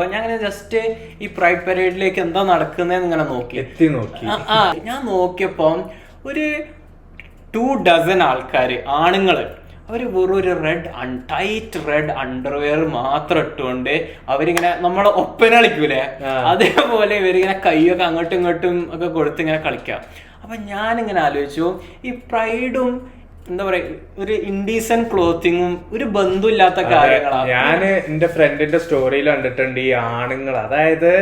ഞാൻ അങ്ങനെ ജസ്റ്റ് ഈ പ്രൈഡ് പരേഡിലേക്ക് എന്താ നടക്കുന്നതെന്ന് ഇങ്ങനെ നോക്കി. ഞാൻ നോക്കിയപ്പം ഒരു 2 ഡസൻ ആൾക്കാർ, ആണുങ്ങള്, അവർ വെറും ഒരു ടൈറ്റ് റെഡ് അണ്ടർവെയർ മാത്രം ഇട്ടുകൊണ്ട് അവരിങ്ങനെ നമ്മളെ ഒപ്പന കളിക്കൂലേ, അതേപോലെ ഇവരിങ്ങനെ കൈയൊക്കെ അങ്ങോട്ടും ഇങ്ങോട്ടും ഒക്കെ കൊടുത്ത് ഇങ്ങനെ കളിക്കാം. അപ്പൊ ഞാനിങ്ങനെ ആലോചിച്ചു, ഈ പ്രൈഡും എന്താ പറയാ ഒരു ഇൻഡീസൻ ക്ലോത്തിങ്ങും ഒരു ബന്ധമില്ലാത്ത കാര്യങ്ങളാണ്. ഞാൻ എന്റെ ഫ്രണ്ടിന്റെ സ്റ്റോറിയിൽ കണ്ടിട്ടുണ്ട് ഈ ആണുങ്ങൾ, അതായത്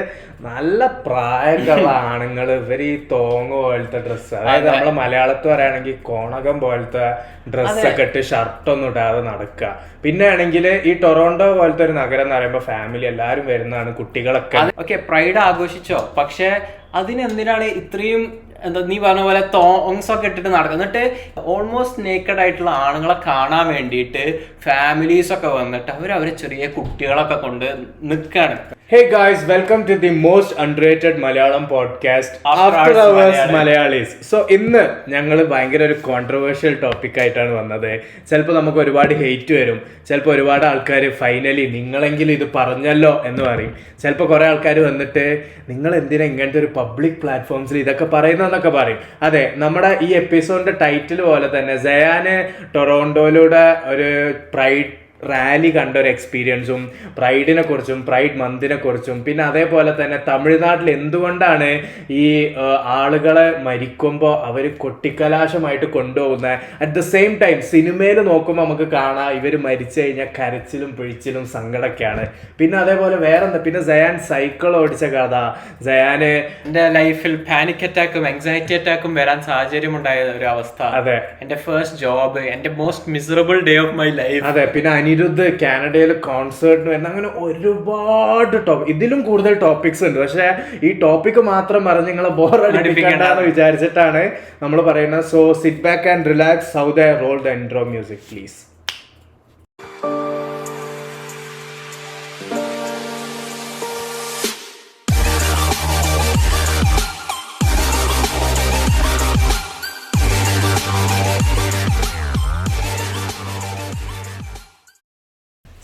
നല്ല പ്രായമുള്ള ആണുങ്ങൾ ഇവർ ഈ തോങ്ങ പോലത്തെ ഡ്രസ്സ്, അതായത് നമ്മളെ മലയാളത്തിൽ പറയുകയാണെങ്കിൽ കോണകം പോലത്തെ ഡ്രസ്സൊക്കെ ഇട്ട് ഷർട്ടൊന്നും ഇടാതെ നടക്കുക. പിന്നെ ആണെങ്കിൽ ഈ ടൊറോണ്ടോ പോലത്തെ ഒരു നഗരം എന്ന് പറയുമ്പോൾ ഫാമിലി എല്ലാവരും വരുന്നതാണ്, കുട്ടികളൊക്കെ. ഓക്കെ, പ്രൈഡ് ആഘോഷിച്ചോ, പക്ഷെ അതിനെന്തിനാണ് ഇത്രയും എന്താ നീ പറഞ്ഞ പോലെ തോങ്സ് ഒക്കെ ഇട്ടിട്ട് നടക്കുക? എന്നിട്ട് ഓൾമോസ്റ്റ് നേക്കഡ് ആയിട്ടുള്ള ആണുങ്ങളെ കാണാൻ വേണ്ടിയിട്ട് ഫാമിലീസ് ഒക്കെ വന്നിട്ട് അവരെ ചെറിയ കുട്ടികളൊക്കെ കൊണ്ട് നിൽക്കാണ്. Hey guys, welcome to the most underrated Malayalam podcast After Hours Malayalis. So ഇന്ന് ഞങ്ങൾ ഭയങ്കര ഒരു കോൺട്രവേഴ്ഷ്യൽ ടോപ്പിക് ആയിട്ടാണ് വന്നത്. ചിലപ്പോൾ നമുക്ക് ഒരുപാട് ഹെയ്റ്റ് വരും, ചിലപ്പോൾ ഒരുപാട് ആൾക്കാർ ഫൈനലി നിങ്ങളെങ്കിലും ഇത് പറഞ്ഞല്ലോ എന്ന് പറയും. ചിലപ്പോൾ കുറേ ആൾക്കാർ വന്നിട്ട് നിങ്ങൾ എന്തിനാ ഇങ്ങനത്തെ ഒരു പബ്ലിക് പ്ലാറ്റ്ഫോംസിൽ ഇതൊക്കെ പറയുന്നതെന്നൊക്കെ പറയും. അതെ, നമ്മുടെ ഈ എപ്പിസോഡിന്റെ ടൈറ്റിൽ പോലെ തന്നെ സയാന് ടൊറോണ്ടോയിലൂടെ ഒരു പ്രൈഡ് റാലി കണ്ട ഒരു എക്സ്പീരിയൻസും പ്രൈഡിനെ കുറിച്ചും പ്രൈഡ് മന്തിനെ കുറിച്ചും, പിന്നെ അതേപോലെ തന്നെ തമിഴ്നാട്ടിൽ എന്തുകൊണ്ടാണ് ഈ ആളുകളെ മരിക്കുമ്പോൾ അവർ കൊട്ടിക്കലാശമായിട്ട് കൊണ്ടുപോകുന്നത്, അറ്റ് ദ സെയിം ടൈം സിനിമയിൽ നോക്കുമ്പോൾ നമുക്ക് കാണാം ഇവർ മരിച്ചു കഴിഞ്ഞാൽ കരച്ചിലും പിഴിച്ചിലും സങ്കടമൊക്കെയാണ്. പിന്നെ അതേപോലെ വേറെന്താ, പിന്നെ സയാൻ സൈക്കിൾ ഓടിച്ച കഥ, സയാന് എന്റെ ലൈഫിൽ പാനിക് അറ്റാക്കും ആങ്സൈറ്റി അറ്റാക്കും വരാൻ സാഹചര്യം ഉണ്ടായ ഒരു അവസ്ഥ, അതെ, എന്റെ ഫസ്റ്റ് ജോബ്, എന്റെ most miserable day of my life, അതെ, പിന്നെ അനിരുദ്ധ് കാനഡയിൽ കോൺസേർട്ടിന് വരുന്ന, അങ്ങനെ ഒരുപാട് ഇതിലും കൂടുതൽ ടോപ്പിക്സ് ഉണ്ട്. പക്ഷെ ഈ ടോപ്പിക് മാത്രം പറഞ്ഞ് നിങ്ങളെ ബോറടിപ്പിക്കണ്ടെന്ന് വിചാരിച്ചിട്ടാണ് നമ്മൾ പറയുന്നത്. So sit back and relax. How they roll the intro music please.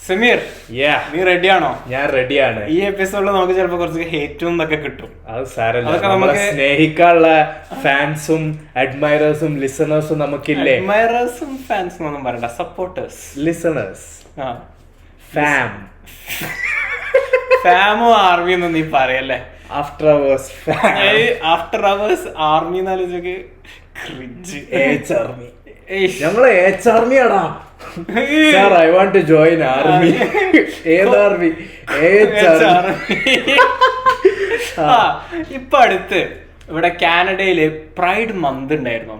Sameer, നീ റെഡിയാണോ? ഞാൻ റെഡിയാണ്. ഈ എപ്പിസോഡിൽ നമുക്ക് ചിലപ്പോ കുറച്ച് ഹേറ്റും എന്നൊക്കെ കിട്ടും. അത് സാരമില്ല, നമ്മളെ സ്നേഹിക്കാനുള്ള ഫാൻസും അഡ്മയറേഴ്സും ലിസണേഴ്സും നമുക്കില്ലേ. അഡ്മയറേഴ്സും ഫാൻസും ഒന്നും പറയണ്ട, സപ്പോർട്ടേഴ്സ്, ലിസണേഴ്സ്, ഫാമോ ആർമി ഒന്നും നീ പറയല്ലേ. ആഫ്റ്റർ അവേഴ്സ് ആർമി ഞങ്ങളെ എച്ച് ആർമിയാടാ. Sir, I want to join army. ഏത് ആർമി? ഇപ്പൊ അടുത്ത് ഇവിടെ കാനഡയില് പ്രൈഡ് മന്ത് ഉണ്ടായിരുന്നു.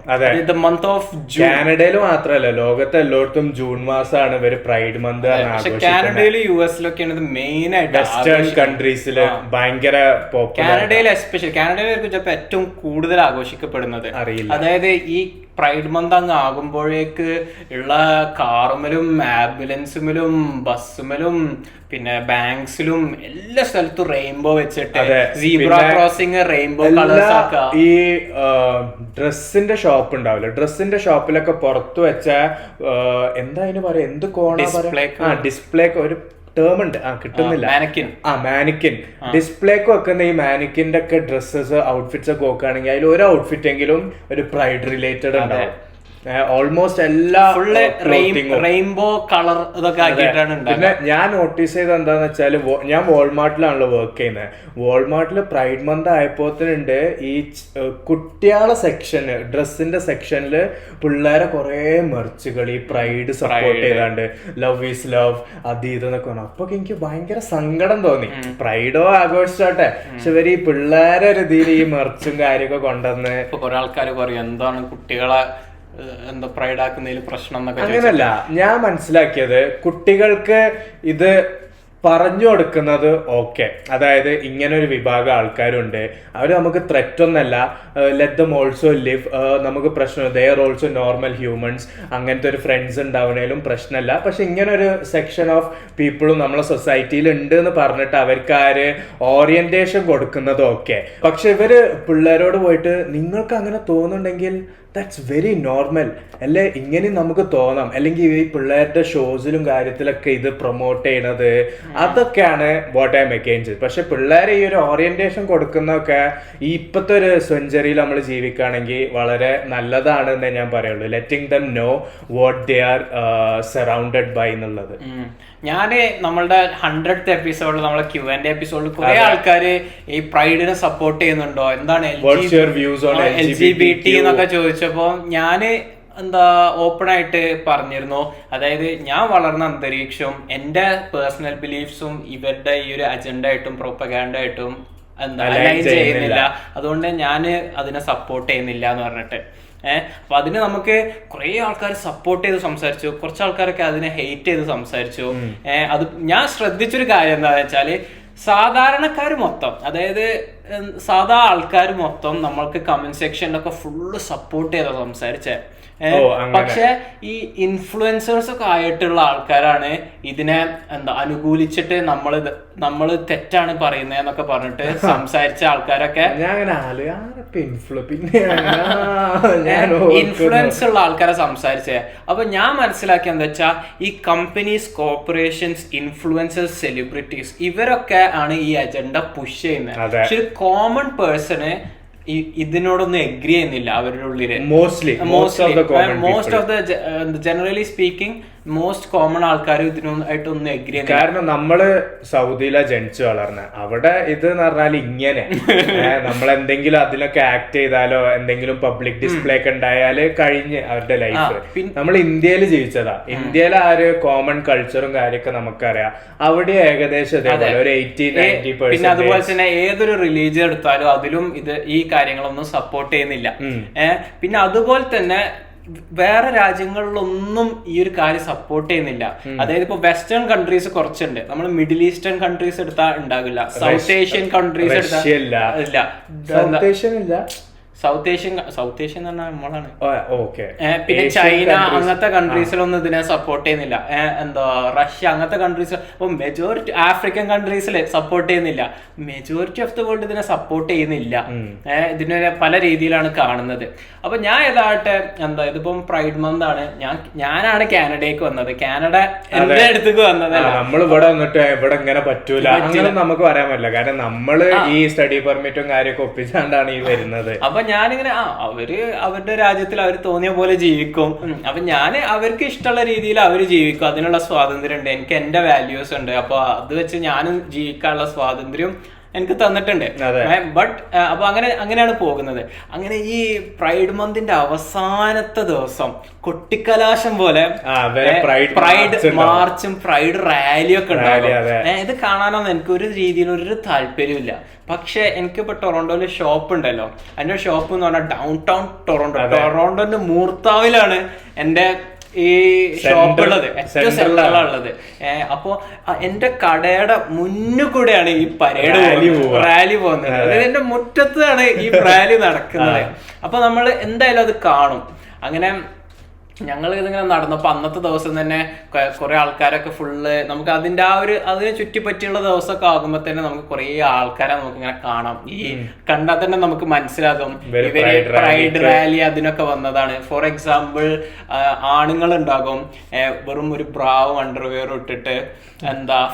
Month of June. കാനഡയിൽ മാത്രല്ല, ലോകത്തെ എല്ലായിടത്തും ജൂൺ മാസമാണ് ഇവര് പ്രൈഡ് മന്ത്. കാനഡയിലും യുഎസിലൊക്കെയാണ് ഇത് മെയിൻ ആയിട്ട്. വെസ്റ്റേൺ കൺട്രീസില് ഭയങ്കര പോപ്പുലർ. കാനഡയിൽ എസ്പെഷ്യലി കാനഡയിലായിരിക്കും ചിലപ്പോ ഏറ്റവും കൂടുതൽ ആഘോഷിക്കപ്പെടുന്നത്. അറിയില്ല. അതായത് ഈ പ്രൈഡ് മന്ത് അങ്ങ് ആകുമ്പോഴേക്ക് ഉള്ള കാറുമലും ആംബുലൻസുമലും ബസ്സുമലും പിന്നെ ബാങ്ക്സിലും എല്ലാ സ്ഥലത്തും റെയിൻബോ വെച്ചിട്ട് സീബ്ര ക്രോസിംഗ് റെയിൻബോ കളേഴ്സ് ആക്കുക. ഈ ഡ്രസ്സിന്റെ ഷോപ്പ് ഉണ്ടാവില്ല, ഡ്രസ്സിന്റെ ഷോപ്പിലൊക്കെ പുറത്തു വെച്ച എന്താ അതിന് പറയാ, എന്ത് കോണ ഡിസ്പ്ലേക്ക് ഒരു ടേം ഉണ്ട്, കിട്ടുന്നില്ല, മാനിക്കിൻ. ഡിസ്പ്ലേക്ക് വെക്കുന്ന ഈ മാനിക്കിന്റെ ഒക്കെ ഡ്രസ്സസ് ഔട്ട്ഫിറ്റ്സ് ഒക്കെ നോക്കുകയാണെങ്കിൽ അതിൽ ഒരു ഔട്ട്ഫിറ്റ് എങ്കിലും ഒരു പ്രൈഡ് റിലേറ്റഡ് ഉണ്ടാവും. ഓൾമോസ്റ്റ് എല്ലാ റെയിൻബോ കളർ ഇതൊക്കെ ആക്കിയിട്ടാണ്. പിന്നെ ഞാൻ നോട്ടീസ് ചെയ്ത് എന്താന്ന് വെച്ചാല്, ഞാൻ വാൾമാർട്ടിലാണല്ലോ വർക്ക് ചെയ്യുന്നത്. വാൾമാർട്ടിൽ പ്രൈഡ് മന്ത് ആയപ്പോത്തിനുണ്ട് ഈ കുട്ടികളെ സെക്ഷന്, ഡ്രസ്സിന്റെ സെക്ഷനിൽ പിള്ളേരെ കുറെ മെർച്ചുകൾ ഈ പ്രൈഡ് സപ്പോർട്ട് ചെയ്താണ്ട്, ലവ് ഈസ് ലവ്, അത് ഇതെന്നൊക്കെ പറഞ്ഞു. അപ്പൊ എനിക്ക് ഭയങ്കര സങ്കടം തോന്നി. പ്രൈഡോ ആഘോഷിച്ചോട്ടെ, പക്ഷെ ഇവര് ഈ പിള്ളേരെ രീതിയിൽ ഈ മെർച്ചും കാര്യമൊക്കെ കൊണ്ടുവന്ന് കുറെ ആൾക്കാർ പറയും എന്താണ് കുട്ടികളെ എന്താ പ്രൈഡ് ആക്കുന്നതിൽ പ്രശ്നം എന്നൊക്കെ. അങ്ങനല്ല, ഞാൻ മനസ്സിലാക്കിയത് കുട്ടികൾക്ക് ഇത് പറഞ്ഞു കൊടുക്കുന്നത് ഓക്കെ, അതായത് ഇങ്ങനെ ഒരു വിഭാഗം ആൾക്കാരുണ്ട്, അവർ നമുക്ക് ത്രെറ്റ് ഒന്നല്ല, ലെറ്റ് ദം ഓൾസോ ലിവ്, നമുക്ക് പ്രശ്നം, they are also normal humans, അങ്ങനത്തെ ഒരു ഫ്രണ്ട്സ് ഉണ്ടാവണേലും പ്രശ്നമല്ല. പക്ഷെ ഇങ്ങനെ ഒരു സെക്ഷൻ ഓഫ് പീപ്പിളും നമ്മളെ സൊസൈറ്റിയിൽ ഉണ്ട് എന്ന് പറഞ്ഞിട്ട് അവർക്ക് ആര് ഓറിയന്റേഷൻ കൊടുക്കുന്നത് ഓക്കെ. പക്ഷെ ഇവര് പിള്ളേരോട് പോയിട്ട് നിങ്ങൾക്ക് അങ്ങനെ തോന്നുന്നുണ്ടെങ്കിൽ ദാറ്റ്സ് വെരി നോർമൽ അല്ലെ? ഇങ്ങനെ നമുക്ക് തോന്നാം. അല്ലെങ്കിൽ ഈ പിള്ളേരുടെ ഷോസിലും കാര്യത്തിലൊക്കെ ഇത് പ്രൊമോട്ട് ചെയ്യണത് അതൊക്കെയാണ് വാട്ട് ഐ എം അഗെയിൻസ്റ്റ്. പക്ഷെ പിള്ളേരെ ഈ ഒരു ഓറിയന്റേഷൻ കൊടുക്കുന്നതൊക്കെ ഈ ഇപ്പോഴത്തെ ഒരു സെഞ്ചുറിയിൽ നമ്മൾ ജീവിക്കുകയാണെങ്കിൽ വളരെ നല്ലതാണ് എന്നേ ഞാൻ പറയുള്ളൂ. Letting them know what they are surrounded by എന്നുള്ളത്. ഞാന് നമ്മളുടെ 100th എപ്പിസോഡിൽ നമ്മളെ Q&A എപ്പിസോഡിൽ കുറെ ആൾക്കാര് ഈ പ്രൈഡിനെ സപ്പോർട്ട് ചെയ്യുന്നുണ്ടോ, എന്താണ് LGBT എന്നൊക്കെ ചോദിച്ചപ്പോ ഞാന് ഓപ്പൺ ആയിട്ട് പറഞ്ഞിരുന്നു. അതായത് ഞാൻ വളർന്ന അന്തരീക്ഷവും എന്റെ പേഴ്സണൽ ബിലീഫ്സും ഇവരുടെ ഈ ഒരു അജണ്ട ആയിട്ടും പ്രൊപ്പഗാൻഡ ആയിട്ടും അലൈൻ ചെയ്യുന്നില്ല. അതുകൊണ്ട് ഞാൻ അതിനെ സപ്പോർട്ട് ചെയ്യുന്നില്ല എന്ന് പറഞ്ഞിട്ട് അപ്പൊ അതിന് നമുക്ക് കുറെ ആൾക്കാർ സപ്പോർട്ട് ചെയ്ത് സംസാരിച്ചു, കുറച്ച് ആൾക്കാരൊക്കെ അതിനെ ഹെയ്റ്റ് ചെയ്ത് സംസാരിച്ചു. അത് ഞാൻ ശ്രദ്ധിച്ചൊരു കാര്യം എന്താണെന്ന് വെച്ചാല് സാധാരണക്കാർ മൊത്തം, അതായത് സാധാ ആൾക്കാർ മൊത്തം നമ്മൾക്ക് കമന്റ് സെക്ഷനിലൊക്കെ ഫുള്ള് സപ്പോർട്ട് ചെയ്താ സംസാരിച്ചേ. പക്ഷെ ഈ ഇൻഫ്ലുവൻസേഴ്സ് ഒക്കെ ആയിട്ടുള്ള ആൾക്കാരാണ് ഇതിനെ അനുകൂലിച്ചിട്ട് നമ്മള് തെറ്റാണ് പറയുന്നതെന്നൊക്കെ പറഞ്ഞിട്ട് സംസാരിച്ച ആൾക്കാരൊക്കെ ഇൻഫ്ലുവൻസ് ഉള്ള ആൾക്കാരെ സംസാരിച്ചേ. അപ്പൊ ഞാൻ മനസ്സിലാക്കിയ എന്താ വെച്ചാ ഈ കമ്പനീസ്, കോർപ്പറേഷൻസ്, ഇൻഫ്ലുവൻസേഴ്സ്, സെലിബ്രിറ്റീസ് ഇവരൊക്കെ ആണ് ഈ അജണ്ട പുഷ് ചെയ്യുന്നത്. പക്ഷെ ഒരു കോമൺ പേഴ്സണ് ഇതിനോടൊന്നും എഗ്രി ചെയ്യുന്നില്ല അവരുടെ ഉള്ളില്. Most of the generally speaking most common ആൾക്കാർ ഇതിനായിട്ടൊന്നും എഗ്രി ചെയ്യുന്നില്ല. കാരണം നമ്മള് സൗദിയിലെ ജനിച്ചു വളർന്ന അവിടെ ഇത് എന്ന് പറഞ്ഞാൽ ഇങ്ങനെ നമ്മളെന്തെങ്കിലും അതിലൊക്കെ ആക്ട് ചെയ്താലോ എന്തെങ്കിലും പബ്ലിക് ഡിസ്പ്ലേ ഒക്കെ ഉണ്ടായാല് കഴിഞ്ഞ് അവരുടെ ലൈഫ്. നമ്മൾ ഇന്ത്യയിൽ ജീവിച്ചതാ. ഇന്ത്യയിലെ ആ ഒരു കോമൺ കൾച്ചറും കാര്യമൊക്കെ നമുക്കറിയാം. അവിടെ ഏകദേശം ഇതേപോലെ ഒരു 80-90%. പിന്നെ അതുപോലെ തന്നെ ഏതൊരു റിലീജിയൻ എടുത്താലും അതിലും ഈ കാര്യങ്ങളൊന്നും സപ്പോർട്ട് ചെയ്യുന്നില്ല. പിന്നെ അതുപോലെ തന്നെ വേറെ രാജ്യങ്ങളിലൊന്നും ഈ ഒരു കാര്യം സപ്പോർട്ട് ചെയ്യുന്നില്ല. അതായത് ഇപ്പൊ വെസ്റ്റേൺ കൺട്രീസ് കുറച്ചുണ്ട്, നമ്മൾ മിഡിൽ ഈസ്റ്റേൺ കൺട്രീസ് എടുത്താൽ ഉണ്ടാകില്ല, സൗത്ത് ഏഷ്യൻ കൺട്രീസ് എടുത്താൽ ഇല്ല, സൗത്ത് ഏഷ്യൻ എന്ന് പറഞ്ഞാൽ നമ്മളാണ്. പിന്നെ ചൈന അങ്ങനത്തെ കൺട്രീസിലൊന്നും ഇതിനെ സപ്പോർട്ട് ചെയ്യുന്നില്ല. റഷ്യ അങ്ങനത്തെ കൺട്രീസ്, അപ്പൊ മെജോറിറ്റി ആഫ്രിക്കൻ കൺട്രീസിൽ സപ്പോർട്ട് ചെയ്യുന്നില്ല. മെജോറിറ്റി ഓഫ് ദ വേൾഡ് ഇതിനെ സപ്പോർട്ട് ചെയ്യുന്നില്ല. ഇതിനെ പല രീതിയിലാണ് കാണുന്നത്. അപ്പൊ ഞാൻ ഏതാട്ടെ ഇതിപ്പം പ്രൈഡ് മന്ത് ആണ്, ഞാനാണ് കാനഡയ്ക്ക് വന്നത്. കാനഡ എന്റെ അടുത്തേക്ക് വന്നതല്ല. നമ്മൾ ഇവിടെ വന്നിട്ട് ഇവിടെ ഇങ്ങനെ പറ്റൂല അങ്ങനെ നമുക്ക് പറയാൻ പറ്റില്ല. കാരണം നമ്മള് ഈ സ്റ്റഡി പെർമിറ്റും കാര്യമൊക്കെ ഒപ്പിച്ചാണ്ടാണ് ഈ വരുന്നത്. അപ്പൊ ഞാനിങ്ങനെ അവര് അവരുടെ രാജ്യത്തിൽ അവർ തോന്നിയ പോലെ ജീവിക്കും. അപ്പൊ ഞാൻ അവർക്ക് ഇഷ്ടമുള്ള രീതിയിൽ അവര് ജീവിക്കും. അതിനുള്ള സ്വാതന്ത്ര്യം ഉണ്ട്. എനിക്ക് എന്റെ വാല്യൂസ് ഉണ്ട്. അപ്പൊ അത് വെച്ച് ഞാനും ജീവിക്കാനുള്ള സ്വാതന്ത്ര്യം എനിക്ക് തന്നിട്ടുണ്ട്. ബട്ട് അപ്പൊ അങ്ങനെയാണ് പോകുന്നത്. അങ്ങനെ ഈ പ്രൈഡ് മന്തിന്റെ അവസാനത്തെ ദിവസം കൊട്ടിക്കലാശം പോലെ പ്രൈഡ് മാർച്ചും പ്രൈഡ് റാലിയും ഒക്കെ ഉണ്ടാവും. ഇത് കാണാനൊന്നും എനിക്ക് ഒരു രീതിയിലൊരു താല്പര്യമില്ല. പക്ഷെ എനിക്കിപ്പോ ടൊറോണ്ടോയില് ഷോപ്പ് ഉണ്ടല്ലോ, അതിന്റെ ഷോപ്പ് എന്ന് പറഞ്ഞാൽ ഡൗൺ ടൗൺ ടൊറോണ്ടോന്റെ മൂർത്താവിലാണ് എന്റെ ഈ ഷോപ്പ് ഉള്ളത്, ഏറ്റവും സെന്ററിലുള്ളത്. അപ്പൊ എന്റെ കടയുടെ മുന്നിൽ കൂടെയാണ് ഈ റാലി പോകുന്നത്. അതായത് എന്റെ മുറ്റത്താണ് ഈ റാലി നടക്കുന്നത്. അപ്പൊ നമ്മൾ എന്തായാലും അത് കാണും. അങ്ങനെ ഞങ്ങൾ ഇതിങ്ങനെ നടന്നപ്പോ അന്നത്തെ ദിവസം തന്നെ കുറെ ആൾക്കാരൊക്കെ ഫുള്ള് നമുക്ക് അതിന്റെ അതിനെ ചുറ്റിപ്പറ്റിയുള്ള ദിവസമൊക്കെ ആകുമ്പോ തന്നെ നമുക്ക് കുറെ ആൾക്കാരെ നമുക്ക് ഇങ്ങനെ കാണാം. ഈ കണ്ടാൽ തന്നെ നമുക്ക് മനസ്സിലാകും ഇവര് പ്രൈഡ് റാലി അതിനൊക്കെ വന്നതാണ്. ഫോർ എക്സാമ്പിൾ ആണുങ്ങൾ ഉണ്ടാകും വെറും ഒരു ബ്രാവും അണ്ടർവെയറും ഇട്ടിട്ട്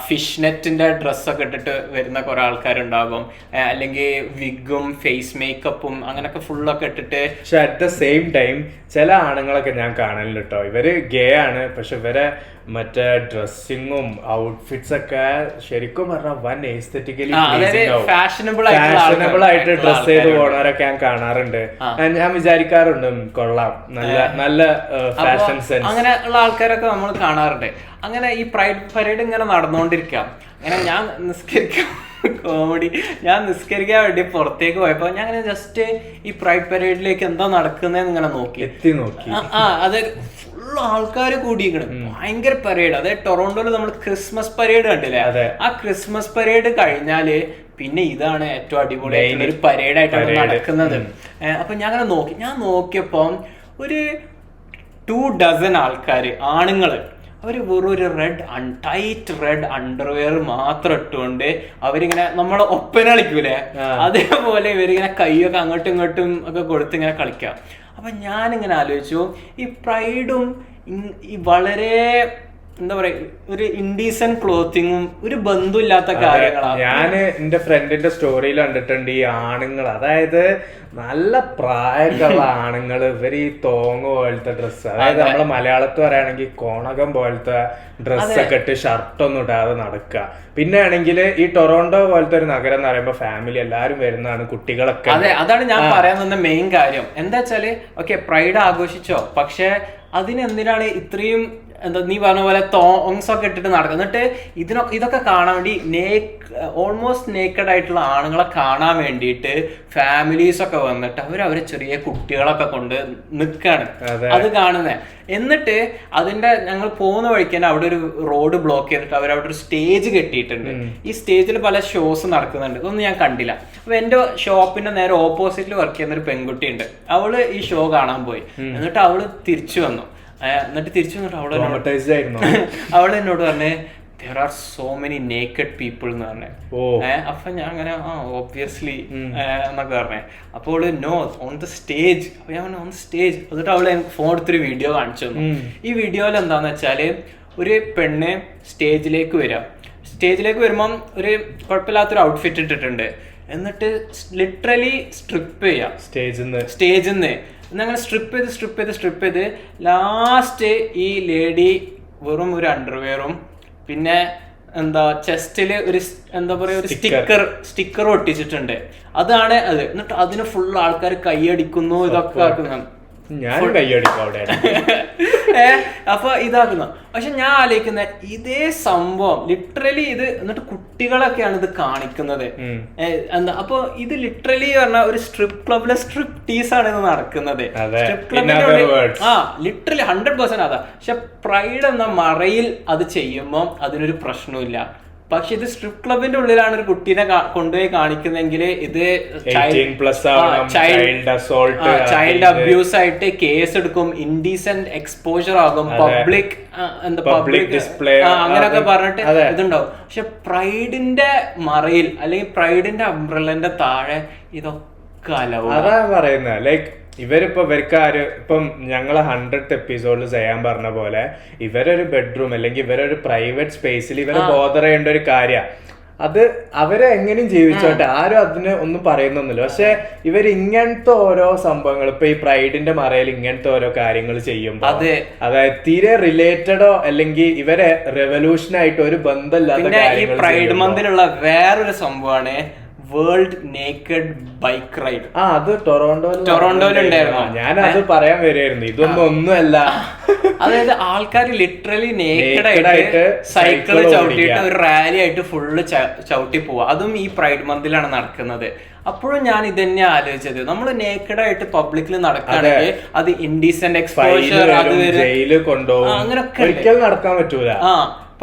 ഫിഷ് നെറ്റിന്റെ ഡ്രസ്സൊക്കെ ഇട്ടിട്ട് വരുന്ന കുറെ ആൾക്കാരുണ്ടാകും. അല്ലെങ്കിൽ വിഗും ഫേസ് മേക്കപ്പും അങ്ങനെയൊക്കെ ഫുള്ളൊക്കെ ഇട്ടിട്ട്. പക്ഷെ അറ്റ് ദ സെയിം ടൈം ചില ആണുങ്ങളൊക്കെ ഞാൻ കാണലില്ല കേട്ടോ. ഇവര് ഗേ ആണ്, പക്ഷെ ഇവരെ മറ്റേ ഡ്രസ്സിങ്ങും ഔട്ട്ഫിറ്റ്സ് ഒക്കെ ശരിക്കും പറഞ്ഞാൽ വൻ എസ്തെറ്റിക്കലി ഫാഷനബിൾ ആയിട്ട് ഡ്രസ് ചെയ്ത് പോണവരൊക്കെ ഞാൻ കാണാറുണ്ട്. ഞാൻ വിചാരിക്കാറുണ്ട് കൊള്ളാം, നല്ല ഫാഷൻ സെൻസ്. അങ്ങനെ ഉള്ള ആൾക്കാരൊക്കെ നമ്മൾ കാണാറുണ്ട്. അങ്ങനെ ഈ പ്രൈഡ് പരേഡ് ഇങ്ങനെ നടന്നുകൊണ്ടിരിക്കാം. അങ്ങനെ ഞാൻ കോമഡി ഞാൻ നിസ്കരിക്കാൻ വേണ്ടി പുറത്തേക്ക് പോയപ്പോ ഞാൻ അങ്ങനെ ജസ്റ്റ് ഈ പ്രൈഡ് പരേഡിലേക്ക് എന്താ നടക്കുന്നതെന്ന് ഇങ്ങനെ നോക്കി. അത് ഫുള്ള് ആൾക്കാർ കൂടിയിരിക്കണം. ഭയങ്കര പരേഡ്. അതായത് ടൊറോണ്ടോയില് നമ്മൾ ക്രിസ്മസ് പരേഡ് കണ്ടില്ലേ, ആ ക്രിസ്മസ് പരേഡ് കഴിഞ്ഞാല് പിന്നെ ഇതാണ് ഏറ്റവും അടിപൊളിയായിട്ടുള്ള ഒരു പരേഡായിട്ടാണ് നടക്കുന്നത്. അപ്പൊ ഞാൻ നോക്കിയപ്പോ ഒരു 2 ഡസൻ ആൾക്കാര്, ആണുങ്ങള്, അവർ വെറും ഒരു ടൈറ്റ് റെഡ് അണ്ടർവെയർ മാത്രം ഇട്ടുകൊണ്ട് അവരിങ്ങനെ നമ്മളെ ഒപ്പന കളിക്കൂലേ അതേപോലെ ഇവരിങ്ങനെ കൈയൊക്കെ അങ്ങോട്ടും ഇങ്ങോട്ടും ഒക്കെ കൊടുത്ത് ഇങ്ങനെ കളിക്കാം. അപ്പൊ ഞാനിങ്ങനെ ആലോചിച്ചു, ഈ പ്രൈഡും ഈ വളരെ എന്താ പറയാ ഒരു ഇൻഡീസെന്റ് ക്ലോത്തിങ്ങും ഒരു ബന്ധമില്ലാത്ത കാര്യങ്ങളാണ്. ഞാന് എന്റെ ഫ്രണ്ടിന്റെ സ്റ്റോറിയിൽ കണ്ടിട്ടുണ്ട് ഈ ആണുങ്ങൾ, അതായത് നല്ല പ്രായമൊക്കെയുള്ള ആണുങ്ങൾ ഇവർ ഈ തോങ്ങ് പോലത്തെ ഡ്രസ്സ്, അതായത് നമ്മളെ മലയാളത്തിൽ പറയുകയാണെങ്കിൽ കോണകം പോലത്തെ ഡ്രസ്സൊക്കെ ഇട്ട് ഷർട്ടൊന്നും ഇടാതെ നടക്കുക. പിന്നെ ആണെങ്കിൽ ഈ ടൊറോണ്ടോ പോലത്തെ ഒരു നഗരം എന്ന് പറയുമ്പോൾ ഫാമിലി എല്ലാവരും വരുന്നതാണ്, കുട്ടികളൊക്കെ. അതെ, അതാണ് ഞാൻ പറയാൻ വന്ന മെയിൻ കാര്യം. എന്താ വെച്ചാല് ഓക്കെ പ്രൈഡ് ആഘോഷിച്ചോ, പക്ഷെ അതിനെന്തിനാണ് ഇത്രയും എന്താ നീ പറഞ്ഞ പോലെ തോങ്സ് ഒക്കെ ഇട്ടിട്ട് നടക്കുക? എന്നിട്ട് ഇതൊക്കെ കാണാൻ വേണ്ടി ഓൾമോസ്റ്റ് നേക്കഡ് ആയിട്ടുള്ള ആണുങ്ങളെ കാണാൻ വേണ്ടിയിട്ട് ഫാമിലീസ് ഒക്കെ വന്നിട്ട് അവരെ ചെറിയ കുട്ടികളൊക്കെ കൊണ്ട് നിൽക്കാണ് അത് കാണുന്നത്. എന്നിട്ട് ഞങ്ങൾ പോകുന്ന വഴിക്ക് തന്നെ അവിടെ ഒരു റോഡ് ബ്ലോക്ക് ചെയ്തിട്ട് അവരവിടെ ഒരു സ്റ്റേജ് കെട്ടിയിട്ടുണ്ട്. ഈ സ്റ്റേജിൽ പല ഷോസ് നടക്കുന്നുണ്ട്. ഇതൊന്നും ഞാൻ കണ്ടില്ല. അപ്പൊ എന്റെ ഷോപ്പിന്റെ നേരെ ഓപ്പോസിറ്റിൽ വർക്ക് ചെയ്യുന്ന ഒരു പെൺകുട്ടിയുണ്ട്. അവള് ഈ ഷോ കാണാൻ പോയി. എന്നിട്ട് അവള് തിരിച്ചു വന്നു. അവള് എന്നോട് പറഞ്ഞേ there are so many naked people എന്ന് പറഞ്ഞേ. അപ്പൊ ഞാൻ അങ്ങനെ obviously എന്നൊക്കെ പറഞ്ഞേ. അപ്പോൾ നോ ഓൺ ദ സ്റ്റേജ്. അപ്പൊ ഞാൻ ഓൺ സ്റ്റേജ്. എന്നിട്ട് അവള് ഫോൺ എടുത്തൊരു വീഡിയോ കാണിച്ചു തന്നു. ഈ വീഡിയോയിൽ എന്താന്ന് വെച്ചാല് ഒരു പെണ്ണ് സ്റ്റേജിലേക്ക് വരുമ്പം ഒരു കുഴപ്പമില്ലാത്തൊരു ഔട്ട്ഫിറ്റ് ഇട്ടിട്ടുണ്ട്. എന്നിട്ട് ലിറ്ററലി സ്ട്രിപ്പ് ചെയ്യാം സ്റ്റേജിൽ നിന്ന്. അങ്ങനെ സ്ട്രിപ്പ് ചെയ്ത് ലാസ്റ്റ് ഈ ലേഡി വെറും ഒരു അണ്ടർവെയറും പിന്നെ എന്താ ചെസ്റ്റില് ഒരു എന്താ പറയാ ഒരു സ്റ്റിക്കർ ഒട്ടിച്ചിട്ടുണ്ട്. അതാണ് അത്. എന്നിട്ട് അതിന് ഫുൾ ആൾക്കാർ കൈയടിക്കുന്നു, ഇതൊക്കെ ആക്കുന്നു. അപ്പൊ ഇതാക്കുന്നു. പക്ഷെ ഞാൻ ആലോചിക്കുന്ന ഇതേ സംഭവം ലിറ്ററലി ഇത് എന്നിട്ട് കുട്ടികളൊക്കെയാണ് ഇത് കാണിക്കുന്നത്. എന്താ അപ്പൊ ഇത് ലിറ്ററലി പറഞ്ഞ ഒരു സ്ട്രിപ്പ് ക്ലബിലെ സ്ട്രിപ്പ് ടീസ് ആണ് ഇത് നടക്കുന്നത്. സ്ട്രിപ്പ് ക്ലബിന്റെ ലിറ്ററലി 100% അതാ. പക്ഷെ പ്രൈഡ് എന്ന മറയിൽ അത് ചെയ്യുമ്പോൾ അതിനൊരു പ്രശ്നമില്ല. പക്ഷെ ഇത് സ്ട്രിപ്പ് ക്ലബിന്റെ ഉള്ളിലാണ് ഒരു കുട്ടീനെ കൊണ്ടുപോയി കാണിക്കുന്നെങ്കിൽ ഇത് ചൈൽഡ് അബ്യൂസ് ആയിട്ട് കേസ് എടുക്കും, ഇൻഡീസെന്റ് എക്സ്പോഷർ ആകും, പബ്ലിക് ഡിസ്പ്ലേ അങ്ങനെയൊക്കെ പറഞ്ഞിട്ട് ഇതുണ്ടാവും. പക്ഷെ പ്രൈഡിന്റെ മറയിൽ അല്ലെങ്കിൽ പ്രൈഡിന്റെ അംബ്രല്ലന്റെ താഴെ ഇതൊക്കെ അതാ പറയുന്നത്. ലൈക്ക് ഇപ്പം ഞങ്ങളെ 100th എപ്പിസോഡിൽ ചെയ്യാൻ പറഞ്ഞ പോലെ ഇവരൊരു ബെഡ്റൂം അല്ലെങ്കിൽ ഇവരൊരു പ്രൈവറ്റ് സ്പേസിൽ ഇവരെ ബോധർ ചെയ്യേണ്ട ഒരു കാര്യം. അത് അവരെ എങ്ങനെയും ജീവിച്ചോട്ടെ, ആരും അതിന് ഒന്നും പറയുന്നൊന്നുമില്ല. പക്ഷെ ഇവർ ഇങ്ങനത്തെ ഓരോ സംഭവങ്ങൾ ഇപ്പൊ ഈ പ്രൈഡിന്റെ മറയിൽ ഇങ്ങനത്തെ ഓരോ കാര്യങ്ങൾ ചെയ്യുമ്പോ അതായത് തീരെ റിലേറ്റഡോ അല്ലെങ്കിൽ ഇവരെ റെവല്യൂഷനായിട്ട് ഒരു ബന്ധമില്ലാത്ത കാര്യങ്ങൾ. പ്രൈഡ് മന്തിലുള്ള വേറൊരു സംഭവമാണ് വേൾഡ് നേക്കഡ് ബൈക്ക് റൈഡ്. അത് ടൊറോണ്ടോയിലുണ്ടായിരുന്നു. ഞാൻ അത് പറയാൻ വരുമായിരുന്നു. ഇതൊന്നും ഒന്നുമല്ല. അതായത് ആൾക്കാർ ലിറ്ററലി നേക്കഡ് ആയിട്ട് സൈക്കിള് ചവിട്ടിയിട്ട് ഒരു റാലി ആയിട്ട് ഫുള്ള് ചവിട്ടി പോവാ. അതും ഈ പ്രൈഡ് മന്തിലാണ് നടക്കുന്നത്. അപ്പോഴും ഞാൻ ഇതന്നെ ആലോചിച്ചത്, നമ്മൾ നേക്കഡ് ആയിട്ട് പബ്ലിക്കിൽ നടക്കുകയാണെങ്കിൽ അത് ഇൻഡീസെന്റ് എക്സ്പോഷർ അങ്ങനെയൊക്കെ നടക്കാൻ പറ്റൂല.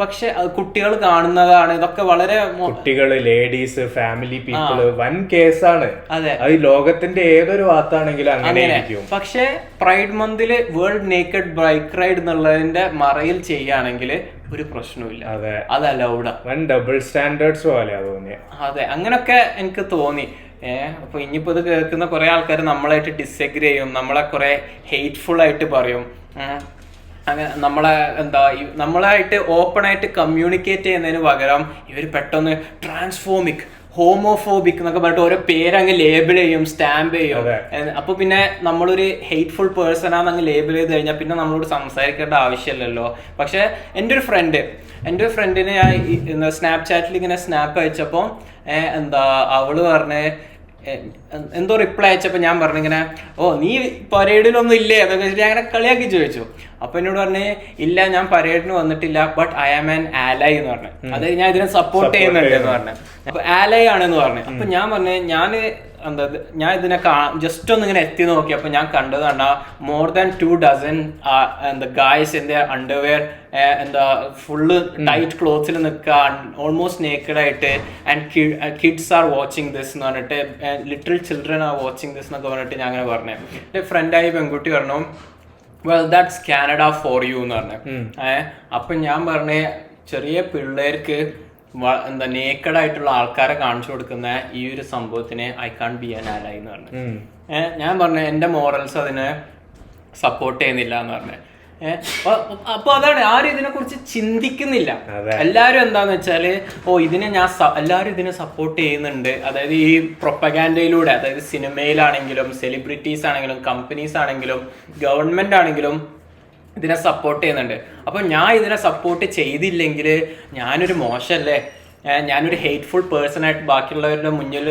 പക്ഷെ കുട്ടികൾ കാണുന്നതാണ്. ഇതൊക്കെ വളരെ കുട്ടികള്, ലേഡീസ്, ഫാമിലി പീപ്പിള് വൻ കേസാണ്. അതെ, അത് ലോകത്തിന്റെ ഏതൊരു ഭാഗത്താണെങ്കിലും അങ്ങനെ. പക്ഷെ പ്രൈഡ് മന്തില് വേൾഡ് നേക്കഡ് ബൈക്ക് റൈഡ് എന്നുള്ളതിന്റെ മറയിൽ ചെയ്യുകയാണെങ്കിൽ ഒരു പ്രശ്നമില്ല. അതെ, അത് അലൗഡ്. വൻ ഡബിൾ സ്റ്റാൻഡേർഡ്സ് പോലെ തോന്നി. അതെ, അങ്ങനൊക്കെ എനിക്ക് തോന്നി. അപ്പൊ ഇനിയിപ്പോ ഇത് കേൾക്കുന്ന കുറെ ആൾക്കാർ നമ്മളായിട്ട് ഡിസഗ്രി ചെയ്യും, നമ്മളെ കുറെ ഹെയ്റ്റ്ഫുൾ ആയിട്ട് പറയും. അങ്ങനെ നമ്മളായിട്ട് ഓപ്പൺ ആയിട്ട് കമ്മ്യൂണിക്കേറ്റ് ചെയ്യുന്നതിന് പകരം ഇവർ പെട്ടെന്ന് ട്രാൻസ്ഫോമിക്, ഹോമോഫോബിക് എന്നൊക്കെ പറഞ്ഞിട്ട് ഓരോ പേരങ്ങ് ലേബിൾ ചെയ്യും, സ്റ്റാമ്പ് ചെയ്യും. അപ്പൊ പിന്നെ നമ്മളൊരു ഹെയ്റ്റ്ഫുൾ പേഴ്സൺ ആണെന്ന് അങ്ങ് ലേബിൾ ചെയ്ത് കഴിഞ്ഞാൽ പിന്നെ നമ്മളോട് സംസാരിക്കേണ്ട ആവശ്യമില്ലല്ലോ. പക്ഷെ എൻ്റെ ഒരു ഫ്രണ്ടിന് ഞാൻ സ്നാപ്ചാറ്റിൽ ഇങ്ങനെ സ്നാപ്പ് അയച്ചപ്പോൾ അവള് പറഞ്ഞ് എന്തോ റിപ്ലൈ അയച്ചപ്പോ ഞാൻ പറഞ്ഞിങ്ങനെ, നീ പരേഡിലൊന്നും ഇല്ലേ അതൊക്കെ വെച്ചിട്ട് അങ്ങനെ കളിയാക്കി ചോദിച്ചു. അപ്പൊ എന്നോട് പറഞ്ഞ് ഇല്ല, ഞാൻ പരേഡിന് വന്നിട്ടില്ല, ബട്ട് ഐ ആം ആൻ ആലൈ എന്ന് പറഞ്ഞു. അതായത് ഞാൻ ഇതിനെ സപ്പോർട്ട് ചെയ്യുന്നുണ്ട് എന്ന് പറഞ്ഞു. അപ്പൊ ആലൈ ആണെന്ന് പറഞ്ഞു. അപ്പൊ ഞാൻ പറഞ്ഞു ഞാൻ ഇതിനെ ജസ്റ്റ് ഒന്ന് ഇങ്ങനെ എത്തി നോക്കി. അപ്പൊ ഞാൻ കണ്ടത് more than 2 dozen guys in their underwear full tight ക്ലോത്ത്സിൽ നിൽക്കുക, ഓൾമോസ്റ്റ് നേക്കഡ് ആയിട്ട്. And kids are watching this എന്ന് പറഞ്ഞിട്ട്, little children are watching this എന്നൊക്കെ പറഞ്ഞിട്ട് ഞാൻ അങ്ങനെ പറഞ്ഞു. എൻ്റെ ഫ്രണ്ടായി പെൺകുട്ടി പറഞ്ഞു, well that's Canada for you എന്ന് പറഞ്ഞു. അപ്പൊ ഞാൻ പറഞ്ഞ ചെറിയ പിള്ളേർക്ക് എന്താ നേക്കഡായിട്ടുള്ള ആൾക്കാരെ കാണിച്ചു കൊടുക്കുന്ന ഈ ഒരു സംഭവത്തിന് ഐ കാൺ ബി ആൻ ആലൈ എന്ന് പറഞ്ഞു. ഞാൻ പറഞ്ഞു എന്റെ മോറൽസ് അതിനെ സപ്പോർട്ട് ചെയ്യുന്നില്ല എന്ന് പറഞ്ഞു. അപ്പൊ അതാണ്, ആരും ഇതിനെ കുറിച്ച് ചിന്തിക്കുന്നില്ല. എല്ലാരും എന്താന്ന് വെച്ചാല് ഇതിനെ എല്ലാരും ഇതിനെ സപ്പോർട്ട് ചെയ്യുന്നുണ്ട്. അതായത് ഈ പ്രൊപ്പഗാൻഡയിലൂടെ, അതായത് സിനിമയിലാണെങ്കിലും സെലിബ്രിറ്റീസ് ആണെങ്കിലും കമ്പനീസ് ആണെങ്കിലും ഗവൺമെന്റ് ആണെങ്കിലും ഇതിനെ സപ്പോർട്ട് ചെയ്യുന്നുണ്ട്. അപ്പൊ ഞാൻ ഇതിനെ സപ്പോർട്ട് ചെയ്തില്ലെങ്കിൽ ഞാനൊരു മോശമല്ലേ, ഞാനൊരു ഹെയ്റ്റ്ഫുൾ പേഴ്സൺ ആയിട്ട് ബാക്കിയുള്ളവരുടെ മുന്നിൽ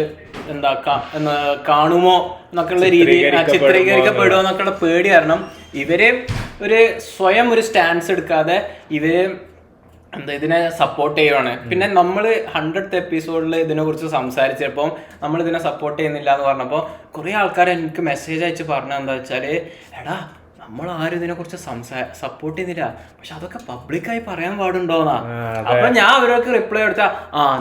കാണുമോ എന്നൊക്കെയുള്ള രീതിയിൽ ചിത്രീകരിക്കപ്പെടുമോ എന്നൊക്കെയുള്ള പേടി. കാരണം ഇവര് സ്വയം ഒരു സ്റ്റാൻസ് എടുക്കാതെ ഇവര് ഇതിനെ സപ്പോർട്ട് ചെയ്യുവാണ്. പിന്നെ നമ്മൾ 100th എപ്പിസോഡിൽ ഇതിനെ കുറിച്ച് സംസാരിച്ചപ്പോൾ നമ്മൾ ഇതിനെ സപ്പോർട്ട് ചെയ്യുന്നില്ല എന്ന് പറഞ്ഞപ്പോൾ കുറെ ആൾക്കാർ എനിക്ക് മെസ്സേജ് അയച്ച് പറഞ്ഞത് എന്താ വെച്ചാല്, എടാ നമ്മൾ ആരും ഇതിനെ കുറിച്ച് സപ്പോർട്ട് ചെയ്യുന്നില്ല, പക്ഷെ അതൊക്കെ പബ്ലിക്കായി പറയാൻ പാടുണ്ടോന്നാ. അപ്പൊ ഞാൻ അവരൊക്കെ റിപ്ലൈ കൊടുത്താ